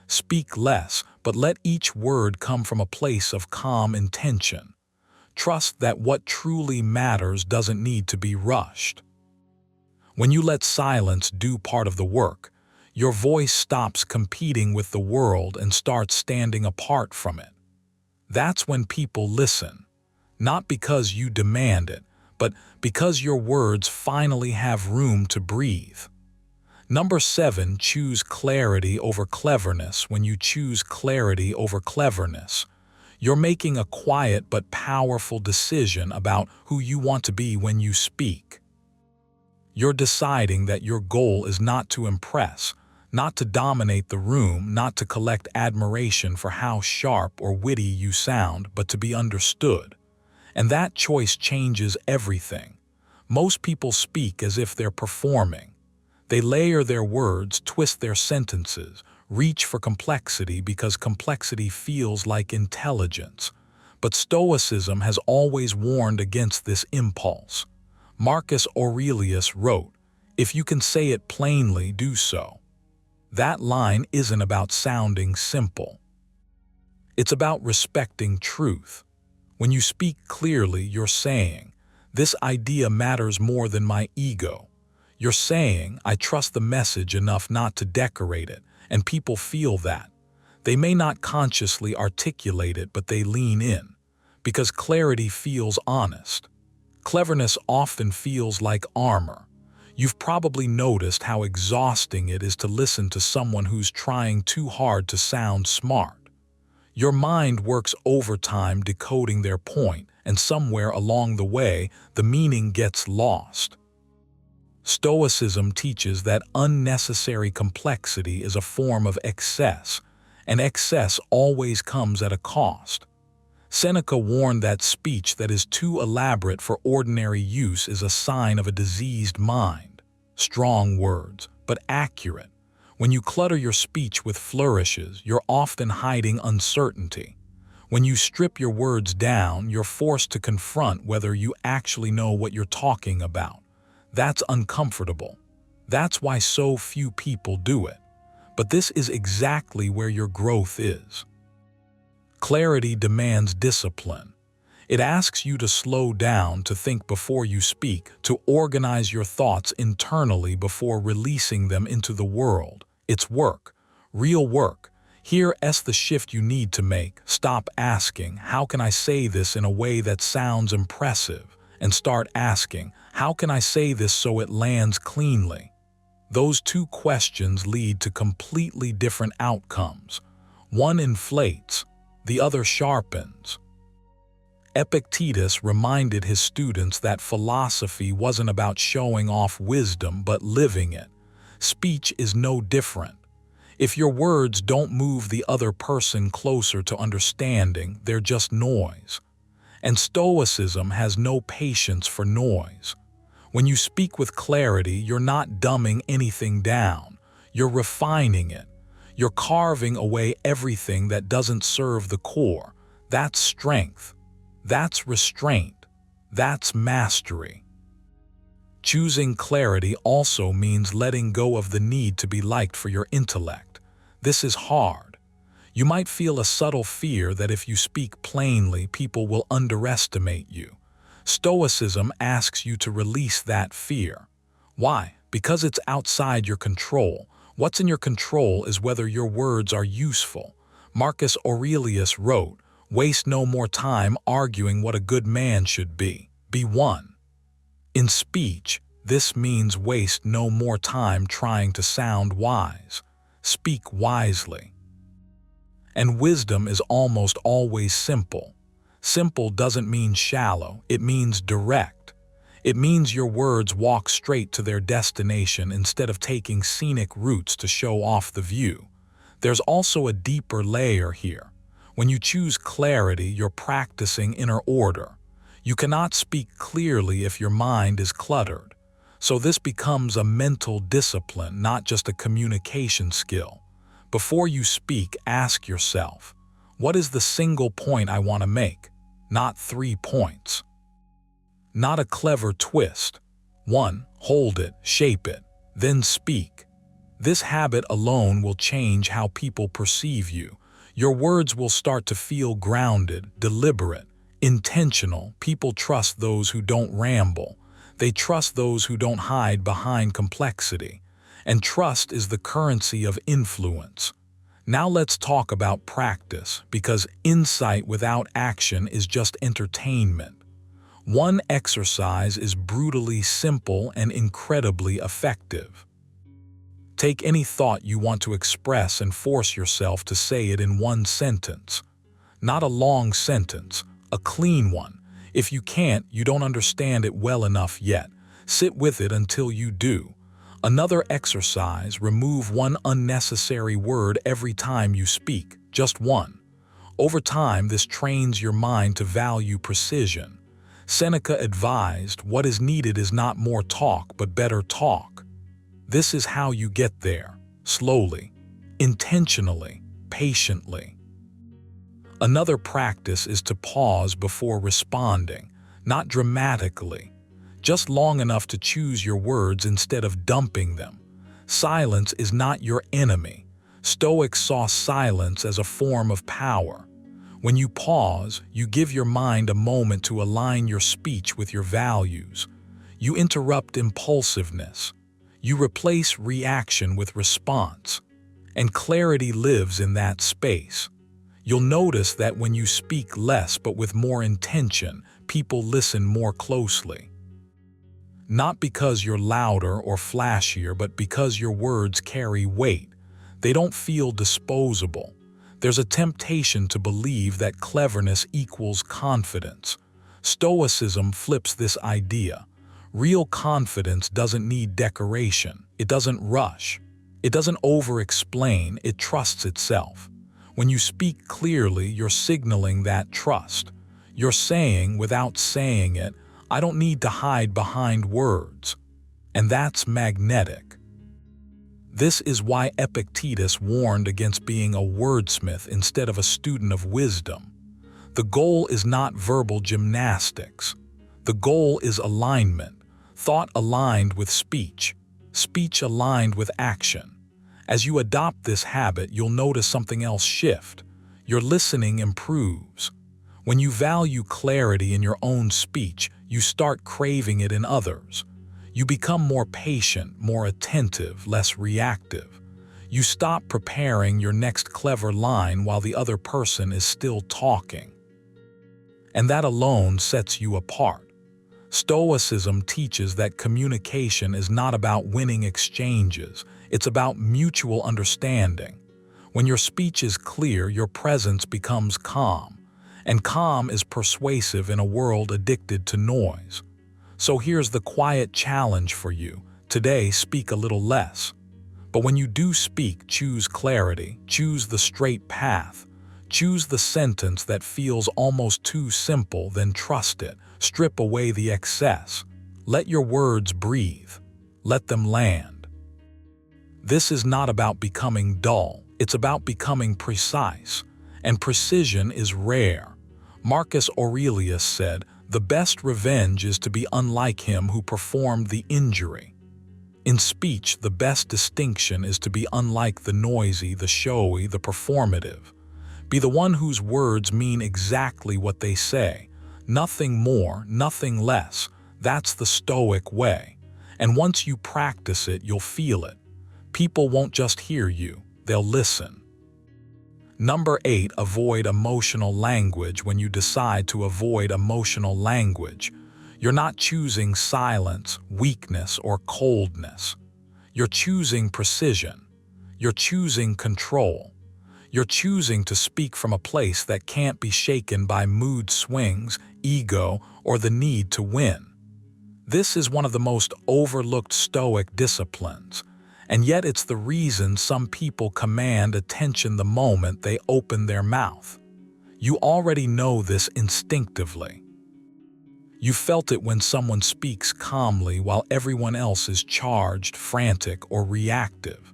Speak less, but let each word come from a place of calm intention. Trust that what truly matters doesn't need to be rushed. When you let silence do part of the work, your voice stops competing with the world and starts standing apart from it. That's when people listen, not because you demand it, but because your words finally have room to breathe. Number 7, choose clarity over cleverness. When you choose clarity over cleverness, you're making a quiet but powerful decision about who you want to be when you speak. You're deciding that your goal is not to impress, not to dominate the room, not to collect admiration for how sharp or witty you sound, but to be understood. And that choice changes everything. Most people speak as if they're performing. They layer their words, twist their sentences, reach for complexity because complexity feels like intelligence. But Stoicism has always warned against this impulse. Marcus Aurelius wrote, "If you can say it plainly, do so." That line isn't about sounding simple. It's about respecting truth. When you speak clearly, you're saying, "This idea matters more than my ego." You're saying, "I trust the message enough not to decorate it," and people feel that. They may not consciously articulate it, but they lean in, because clarity feels honest. Cleverness often feels like armor. You've probably noticed how exhausting it is to listen to someone who's trying too hard to sound smart. Your mind works overtime decoding their point, and somewhere along the way, the meaning gets lost. Stoicism teaches that unnecessary complexity is a form of excess, and excess always comes at a cost. Seneca warned that speech that is too elaborate for ordinary use is a sign of a diseased mind. Strong words, but accurate. When you clutter your speech with flourishes, you're often hiding uncertainty. When you strip your words down, you're forced to confront whether you actually know what you're talking about. That's uncomfortable. That's why so few people do it. But this is exactly where your growth is. Clarity demands discipline. It asks you to slow down, to think before you speak, to organize your thoughts internally before releasing them into the world. It's work, real work. Here's the shift you need to make. Stop asking, "How can I say this in a way that sounds impressive?" and start asking, "How can I say this so it lands cleanly?" Those two questions lead to completely different outcomes. One inflates, the other sharpens. Epictetus reminded his students that philosophy wasn't about showing off wisdom but living it. Speech is no different. If your words don't move the other person closer to understanding, they're just noise. And Stoicism has no patience for noise. When you speak with clarity, you're not dumbing anything down. You're refining it. You're carving away everything that doesn't serve the core. That's strength. That's restraint. That's mastery. Choosing clarity also means letting go of the need to be liked for your intellect. This is hard. You might feel a subtle fear that if you speak plainly, people will underestimate you. Stoicism asks you to release that fear. Why? Because it's outside your control. What's in your control is whether your words are useful. Marcus Aurelius wrote, "Waste no more time arguing what a good man should be. Be one." In speech, this means waste no more time trying to sound wise. Speak wisely. And wisdom is almost always simple. Simple doesn't mean shallow, it means direct. It means your words walk straight to their destination instead of taking scenic routes to show off the view. There's also a deeper layer here. When you choose clarity, you're practicing inner order. You cannot speak clearly if your mind is cluttered. So this becomes a mental discipline, not just a communication skill. Before you speak, ask yourself, what is the single point I want to make? Not 3 points. Not a clever twist. 1. Hold it, shape it, then speak. This habit alone will change how people perceive you. Your words will start to feel grounded, deliberate, intentional. People trust those who don't ramble. They trust those who don't hide behind complexity. And trust is the currency of influence. Now let's talk about practice, because insight without action is just entertainment. One exercise is brutally simple and incredibly effective. Take any thought you want to express and force yourself to say it in one sentence. Not a long sentence, a clean one. If you can't, you don't understand it well enough yet. Sit with it until you do. Another exercise, remove one unnecessary word every time you speak, just one. Over time, this trains your mind to value precision. Seneca advised, what is needed is not more talk, but better talk. This is how you get there, slowly, intentionally, patiently. Another practice is to pause before responding, not dramatically, just long enough to choose your words instead of dumping them. Silence is not your enemy. Stoics saw silence as a form of power. When you pause, you give your mind a moment to align your speech with your values. You interrupt impulsiveness. You replace reaction with response. And clarity lives in that space. You'll notice that when you speak less but with more intention, people listen more closely. Not because you're louder or flashier, but because your words carry weight. They don't feel disposable. There's a temptation to believe that cleverness equals confidence. Stoicism flips this idea. Real confidence doesn't need decoration. It doesn't rush. It doesn't over-explain. It trusts itself. When you speak clearly, you're signaling that trust. You're saying, without saying it, I don't need to hide behind words. And that's magnetic. This is why Epictetus warned against being a wordsmith instead of a student of wisdom. The goal is not verbal gymnastics. The goal is alignment, thought aligned with speech, speech aligned with action. As you adopt this habit, you'll notice something else shift. Your listening improves. When you value clarity in your own speech, you start craving it in others. You become more patient, more attentive, less reactive. You stop preparing your next clever line while the other person is still talking. And that alone sets you apart. Stoicism teaches that communication is not about winning exchanges, it's about mutual understanding. When your speech is clear, your presence becomes calm. And calm is persuasive in a world addicted to noise. So here's the quiet challenge for you. Today, speak a little less. But when you do speak, choose clarity, choose the straight path. Choose the sentence that feels almost too simple, then trust it. Strip away the excess. Let your words breathe. Let them land. This is not about becoming dull, it's about becoming precise. And precision is rare. Marcus Aurelius said, "The best revenge is to be unlike him who performed the injury." In speech, the best distinction is to be unlike the noisy, the showy, the performative. Be the one whose words mean exactly what they say. Nothing more, nothing less. That's the Stoic way. And once you practice it, you'll feel it. People won't just hear you, they'll listen. Number 8, avoid emotional language. When you decide to avoid emotional language, you're not choosing silence, weakness, or coldness. You're choosing precision. You're choosing control. You're choosing to speak from a place that can't be shaken by mood swings, ego, or the need to win. This is one of the most overlooked Stoic disciplines, and yet it's the reason some people command attention the moment they open their mouth. You already know this instinctively. You felt it when someone speaks calmly while everyone else is charged, frantic, or reactive.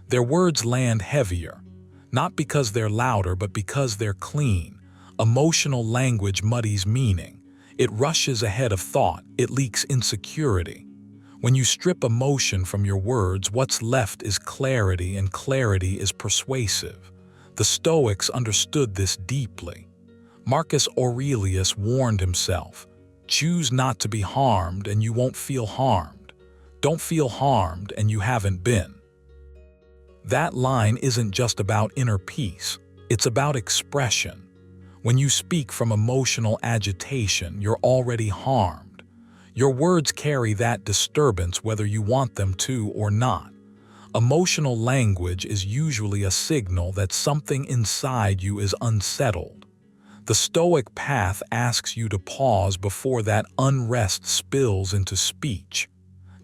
Their words land heavier, not because they're louder, but because they're clean. Emotional language muddies meaning. It rushes ahead of thought. It leaks insecurity. When you strip emotion from your words, what's left is clarity, and clarity is persuasive. The Stoics understood this deeply. Marcus Aurelius warned himself, "Choose not to be harmed and you won't feel harmed. Don't feel harmed and you haven't been." That line isn't just about inner peace, it's about expression. When you speak from emotional agitation, you're already harmed. Your words carry that disturbance whether you want them to or not. Emotional language is usually a signal that something inside you is unsettled. The Stoic path asks you to pause before that unrest spills into speech.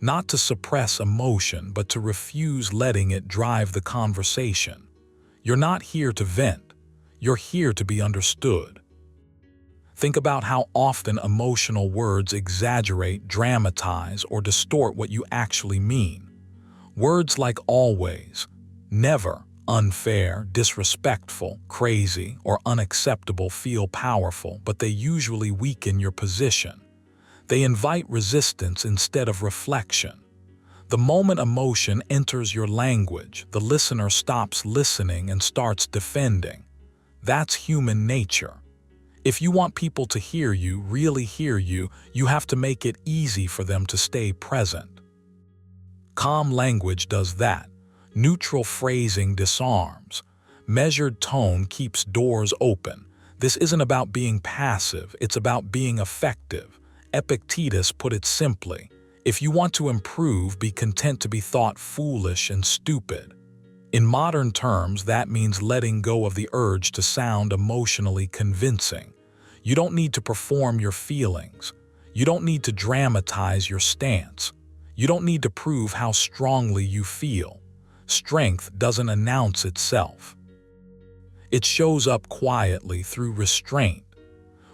Not to suppress emotion, but to refuse letting it drive the conversation. You're not here to vent. You're here to be understood. Think about how often emotional words exaggerate, dramatize, or distort what you actually mean. Words like always, never, unfair, disrespectful, crazy, or unacceptable feel powerful, but they usually weaken your position. They invite resistance instead of reflection. The moment emotion enters your language, the listener stops listening and starts defending. That's human nature. If you want people to hear you, really hear you, you have to make it easy for them to stay present. Calm language does that. Neutral phrasing disarms. Measured tone keeps doors open. This isn't about being passive, it's about being effective. Epictetus put it simply, if you want to improve, be content to be thought foolish and stupid. In modern terms, that means letting go of the urge to sound emotionally convincing. You don't need to perform your feelings. You don't need to dramatize your stance. You don't need to prove how strongly you feel. Strength doesn't announce itself. It shows up quietly through restraint.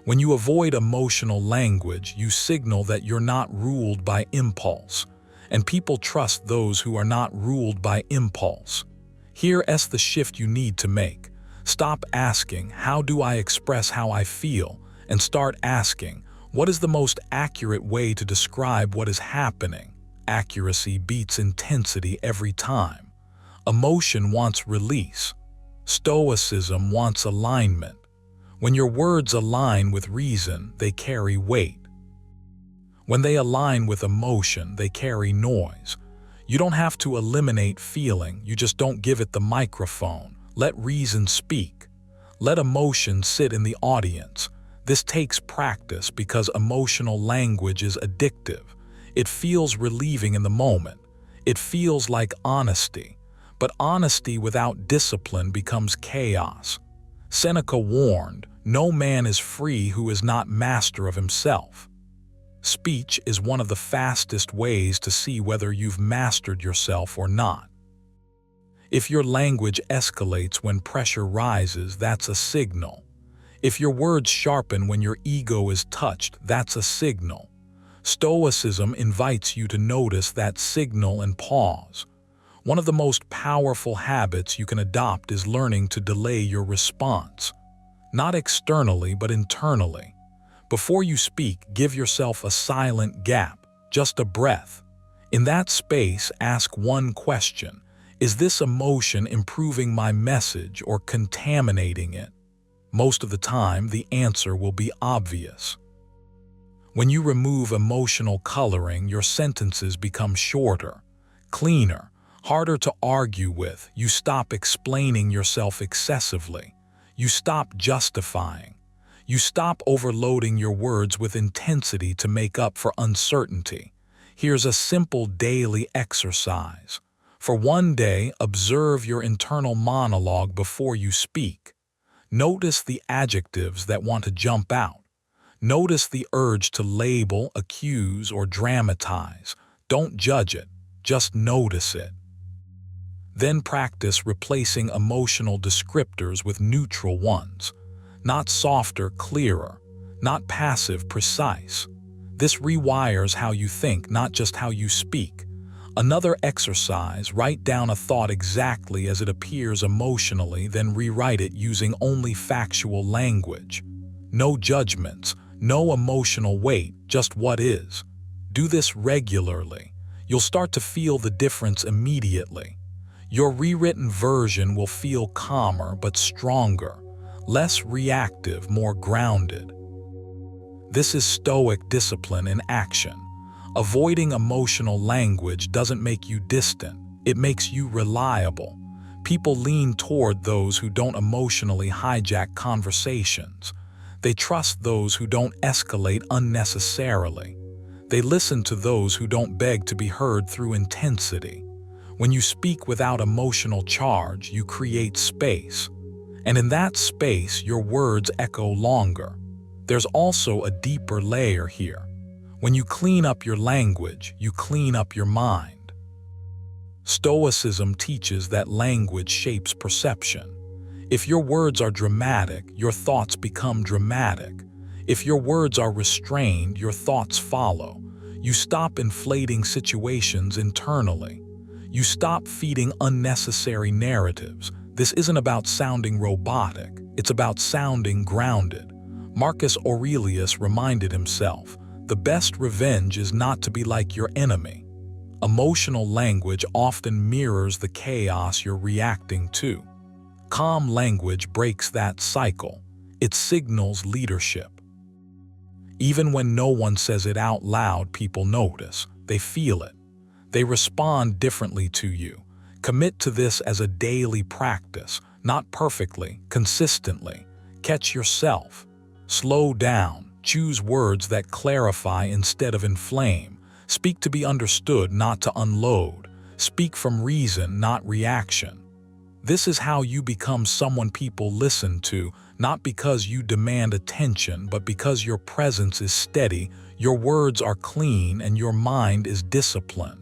When you avoid emotional language, you signal that you're not ruled by impulse, and people trust those who are not ruled by impulse. Here's the shift you need to make. Stop asking, "How do I express how I feel?" and start asking, "What is the most accurate way to describe what is happening?" Accuracy beats intensity every time. Emotion wants release. Stoicism wants alignment. When your words align with reason, they carry weight. When they align with emotion, they carry noise. You don't have to eliminate feeling, you just don't give it the microphone. Let reason speak. Let emotion sit in the audience. This takes practice because emotional language is addictive. It feels relieving in the moment. It feels like honesty. But honesty without discipline becomes chaos. Seneca warned, "No man is free who is not master of himself." Speech is one of the fastest ways to see whether you've mastered yourself or not. If your language escalates when pressure rises, that's a signal. If your words sharpen when your ego is touched, that's a signal. Stoicism invites you to notice that signal and pause. One of the most powerful habits you can adopt is learning to delay your response. Not externally, but internally. Before you speak, give yourself a silent gap, just a breath. In that space, ask one question. Is this emotion improving my message or contaminating it? Most of the time, the answer will be obvious. When you remove emotional coloring, your sentences become shorter, cleaner, harder to argue with. You stop explaining yourself excessively. You stop justifying. You stop overloading your words with intensity to make up for uncertainty. Here's a simple daily exercise. For one day, observe your internal monologue before you speak. Notice the adjectives that want to jump out. Notice the urge to label, accuse, or dramatize. Don't judge it, just notice it. Then practice replacing emotional descriptors with neutral ones. Not softer, clearer. Not passive, precise. This rewires how you think, not just how you speak. Another exercise, write down a thought exactly as it appears emotionally, then rewrite it using only factual language. No judgments, no emotional weight, just what is. Do this regularly. You'll start to feel the difference immediately. Your rewritten version will feel calmer but stronger, less reactive, more grounded. This is Stoic discipline in action. Avoiding emotional language doesn't make you distant, it makes you reliable. People lean toward those who don't emotionally hijack conversations. They trust those who don't escalate unnecessarily. They listen to those who don't beg to be heard through intensity. When you speak without emotional charge, you create space. And in that space, your words echo longer. There's also a deeper layer here. When you clean up your language, you clean up your mind. Stoicism teaches that language shapes perception. If your words are dramatic, your thoughts become dramatic. If your words are restrained, your thoughts follow. You stop inflating situations internally. You stop feeding unnecessary narratives. This isn't about sounding robotic, it's about sounding grounded. Marcus Aurelius reminded himself, the best revenge is not to be like your enemy. Emotional language often mirrors the chaos you're reacting to. Calm language breaks that cycle. It signals leadership. Even when no one says it out loud, people notice. They feel it. They respond differently to you. Commit to this as a daily practice, not perfectly, consistently. Catch yourself. Slow down. Choose words that clarify instead of inflame. Speak to be understood, not to unload. Speak from reason, not reaction. This is how you become someone people listen to, not because you demand attention, but because your presence is steady, your words are clean, and your mind is disciplined.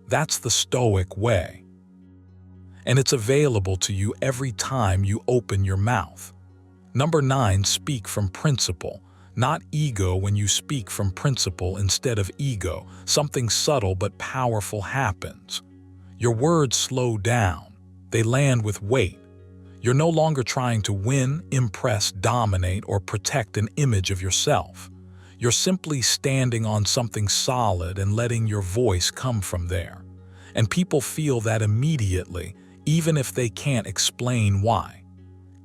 That's the Stoic way. And it's available to you every time you open your mouth. Number 9, speak from principle. Not ego. When you speak from principle instead of ego, something subtle but powerful happens. Your words slow down. They land with weight. You're no longer trying to win, impress, dominate, or protect an image of yourself. You're simply standing on something solid and letting your voice come from there. And people feel that immediately, even if they can't explain why.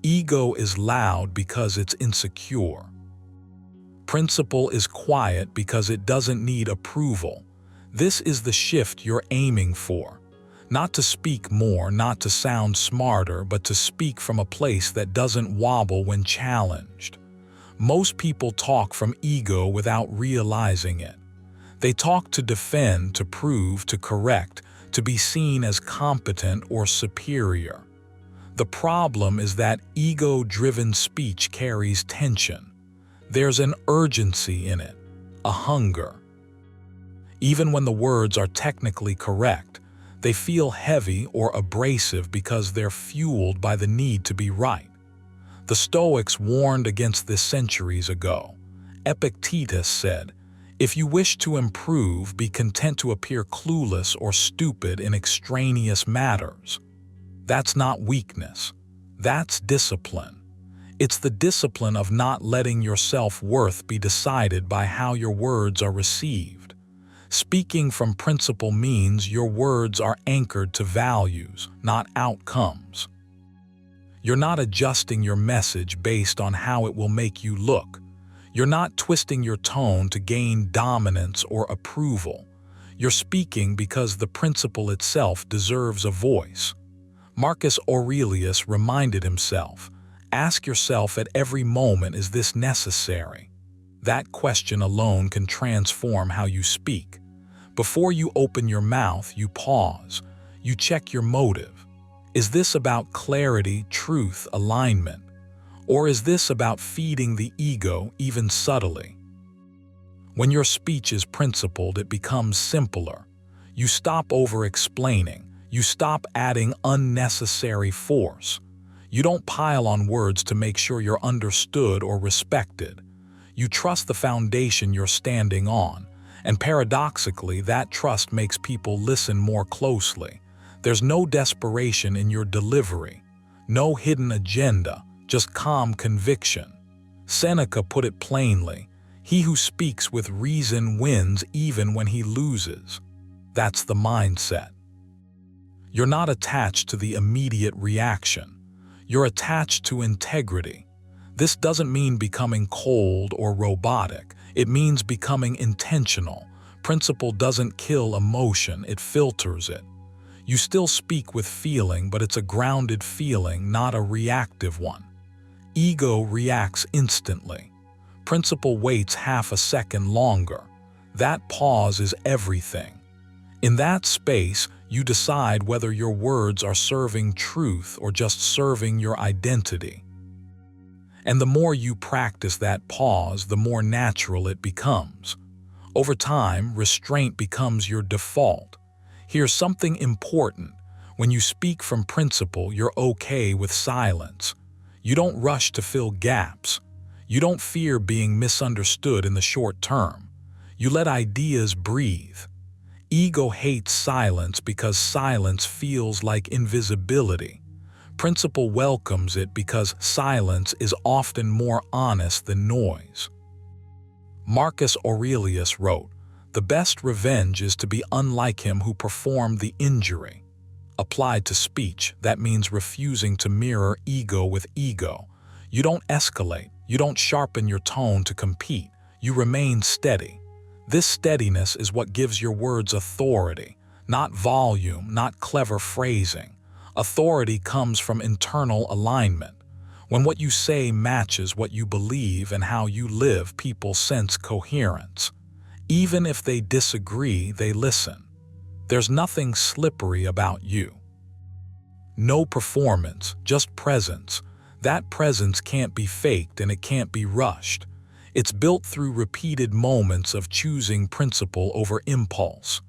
Ego is loud because it's insecure. Principle is quiet because it doesn't need approval. This is the shift you're aiming for. Not to speak more, not to sound smarter, but to speak from a place that doesn't wobble when challenged. Most people talk from ego without realizing it. They talk to defend, to prove, to correct, to be seen as competent or superior. The problem is that ego-driven speech carries tension. There's an urgency in it, a hunger. Even when the words are technically correct, they feel heavy or abrasive because they're fueled by the need to be right. The Stoics warned against this centuries ago. Epictetus said, If you wish to improve, be content to appear clueless or stupid in extraneous matters. That's not weakness. That's discipline. It's the discipline of not letting your self-worth be decided by how your words are received. Speaking from principle means your words are anchored to values, not outcomes. You're not adjusting your message based on how it will make you look. You're not twisting your tone to gain dominance or approval. You're speaking because the principle itself deserves a voice. Marcus Aurelius reminded himself, ask yourself at every moment, is this necessary? That question alone can transform how you speak. Before you open your mouth, you pause. You check your motive. Is this about clarity, truth, alignment? Or is this about feeding the ego, even subtly? When your speech is principled, it becomes simpler. You stop over-explaining. You stop adding unnecessary force. You don't pile on words to make sure you're understood or respected. You trust the foundation you're standing on, and paradoxically, that trust makes people listen more closely. There's no desperation in your delivery, no hidden agenda, just calm conviction. Seneca put it plainly, he who speaks with reason wins even when he loses. That's the mindset. You're not attached to the immediate reaction. You're attached to integrity. This doesn't mean becoming cold or robotic. It means becoming intentional. Principle doesn't kill emotion, it filters it. You still speak with feeling, but it's a grounded feeling, not a reactive one. Ego reacts instantly. Principle waits half a second longer. That pause is everything. In that space, you decide whether your words are serving truth or just serving your identity. And the more you practice that pause, the more natural it becomes. Over time, restraint becomes your default. Here's something important. When you speak from principle, you're okay with silence. You don't rush to fill gaps. You don't fear being misunderstood in the short term. You let ideas breathe. Ego hates silence because silence feels like invisibility. Principle welcomes it because silence is often more honest than noise. Marcus Aurelius wrote, "The best revenge is to be unlike him who performed the injury." Applied to speech, that means refusing to mirror ego with ego. You don't escalate. You don't sharpen your tone to compete. You remain steady. This steadiness is what gives your words authority, not volume, not clever phrasing. Authority comes from internal alignment. When what you say matches what you believe and how you live, people sense coherence. Even if they disagree, they listen. There's nothing slippery about you. No performance, just presence. That presence can't be faked and it can't be rushed. It's built through repeated moments of choosing principle over impulse.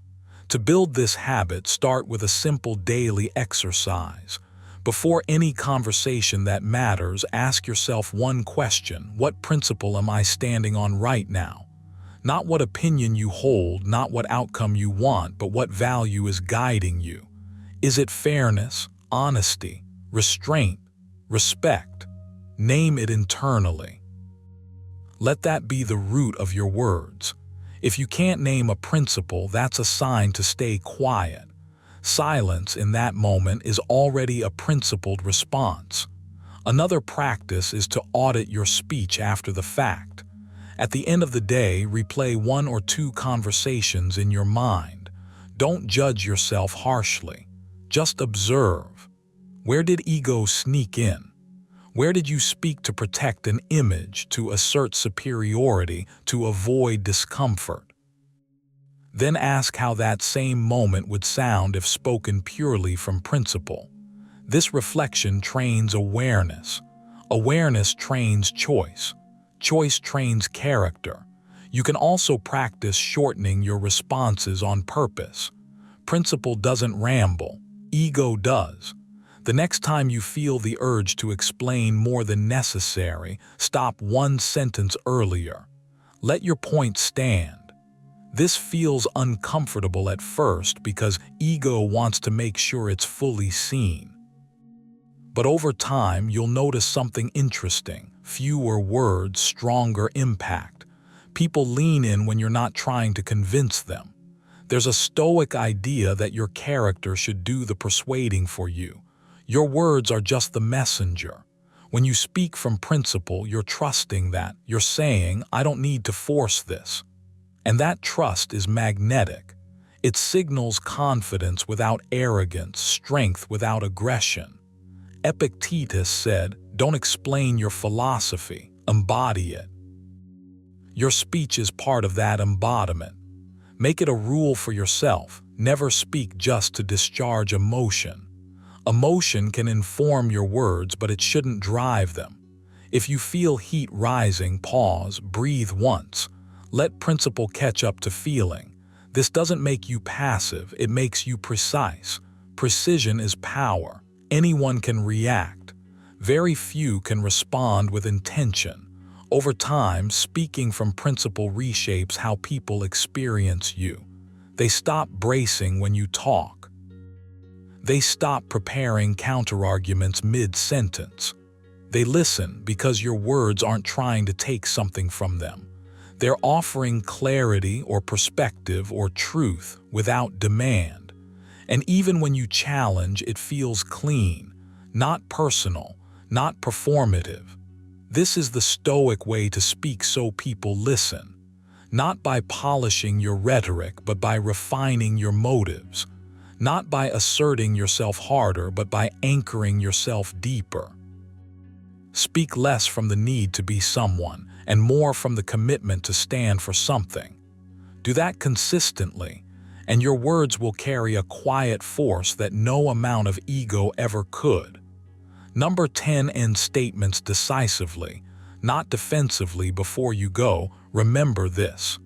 To build this habit, start with a simple daily exercise. Before any conversation that matters, ask yourself one question: what principle am I standing on right now? Not what opinion you hold, not what outcome you want, but what value is guiding you. Is it fairness, honesty, restraint, respect? Name it internally. Let that be the root of your words. If you can't name a principle, that's a sign to stay quiet. Silence in that moment is already a principled response. Another practice is to audit your speech after the fact. At the end of the day, replay 1 or 2 conversations in your mind. Don't judge yourself harshly. Just observe. Where did ego sneak in? Where did you speak to protect an image, to assert superiority, to avoid discomfort? Then ask how that same moment would sound if spoken purely from principle. This reflection trains awareness. Awareness trains choice. Choice trains character. You can also practice shortening your responses on purpose. Principle doesn't ramble. Ego does. The next time you feel the urge to explain more than necessary, stop 1 sentence earlier. Let your point stand. This feels uncomfortable at first because ego wants to make sure it's fully seen. But over time, you'll notice something interesting. Fewer words, stronger impact. People lean in when you're not trying to convince them. There's a Stoic idea that your character should do the persuading for you. Your words are just the messenger. When you speak from principle, you're trusting that. You're saying, I don't need to force this. And that trust is magnetic. It signals confidence without arrogance, strength without aggression. Epictetus said, don't explain your philosophy, embody it. Your speech is part of that embodiment. Make it a rule for yourself. Never speak just to discharge emotion. Emotion can inform your words, but it shouldn't drive them. If you feel heat rising, pause, breathe once. Let principle catch up to feeling. This doesn't make you passive, it makes you precise. Precision is power. Anyone can react. Very few can respond with intention. Over time, speaking from principle reshapes how people experience you. They stop bracing when you talk. They stop preparing counterarguments mid-sentence. They listen because your words aren't trying to take something from them. They're offering clarity or perspective or truth without demand. And even when you challenge, it feels clean, not personal, not performative. This is the Stoic way to speak so people listen, not by polishing your rhetoric, but by refining your motives, not by asserting yourself harder, but by anchoring yourself deeper. Speak less from the need to be someone, and more from the commitment to stand for something. Do that consistently, and your words will carry a quiet force that no amount of ego ever could. Number 10, end statements decisively, not defensively before you go. Remember this.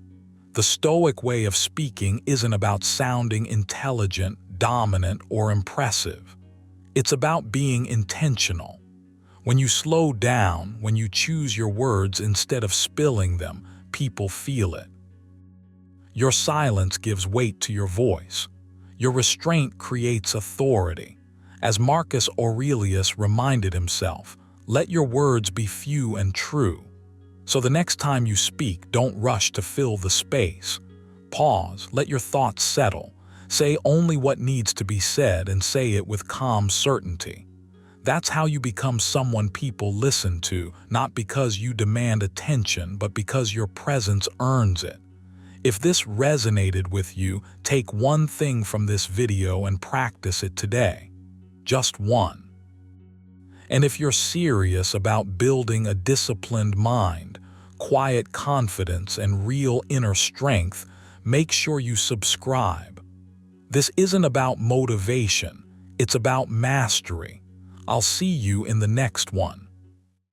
The Stoic way of speaking isn't about sounding intelligent, dominant, or impressive. It's about being intentional. When you slow down, when you choose your words instead of spilling them, people feel it. Your silence gives weight to your voice. Your restraint creates authority. As Marcus Aurelius reminded himself, let your words be few and true. So the next time you speak, don't rush to fill the space. Pause, let your thoughts settle. Say only what needs to be said and say it with calm certainty. That's how you become someone people listen to, not because you demand attention, but because your presence earns it. If this resonated with you, take one thing from this video and practice it today. Just one. And if you're serious about building a disciplined mind, quiet confidence, and real inner strength, make sure you subscribe. This isn't about motivation, it's about mastery. I'll see you in the next one.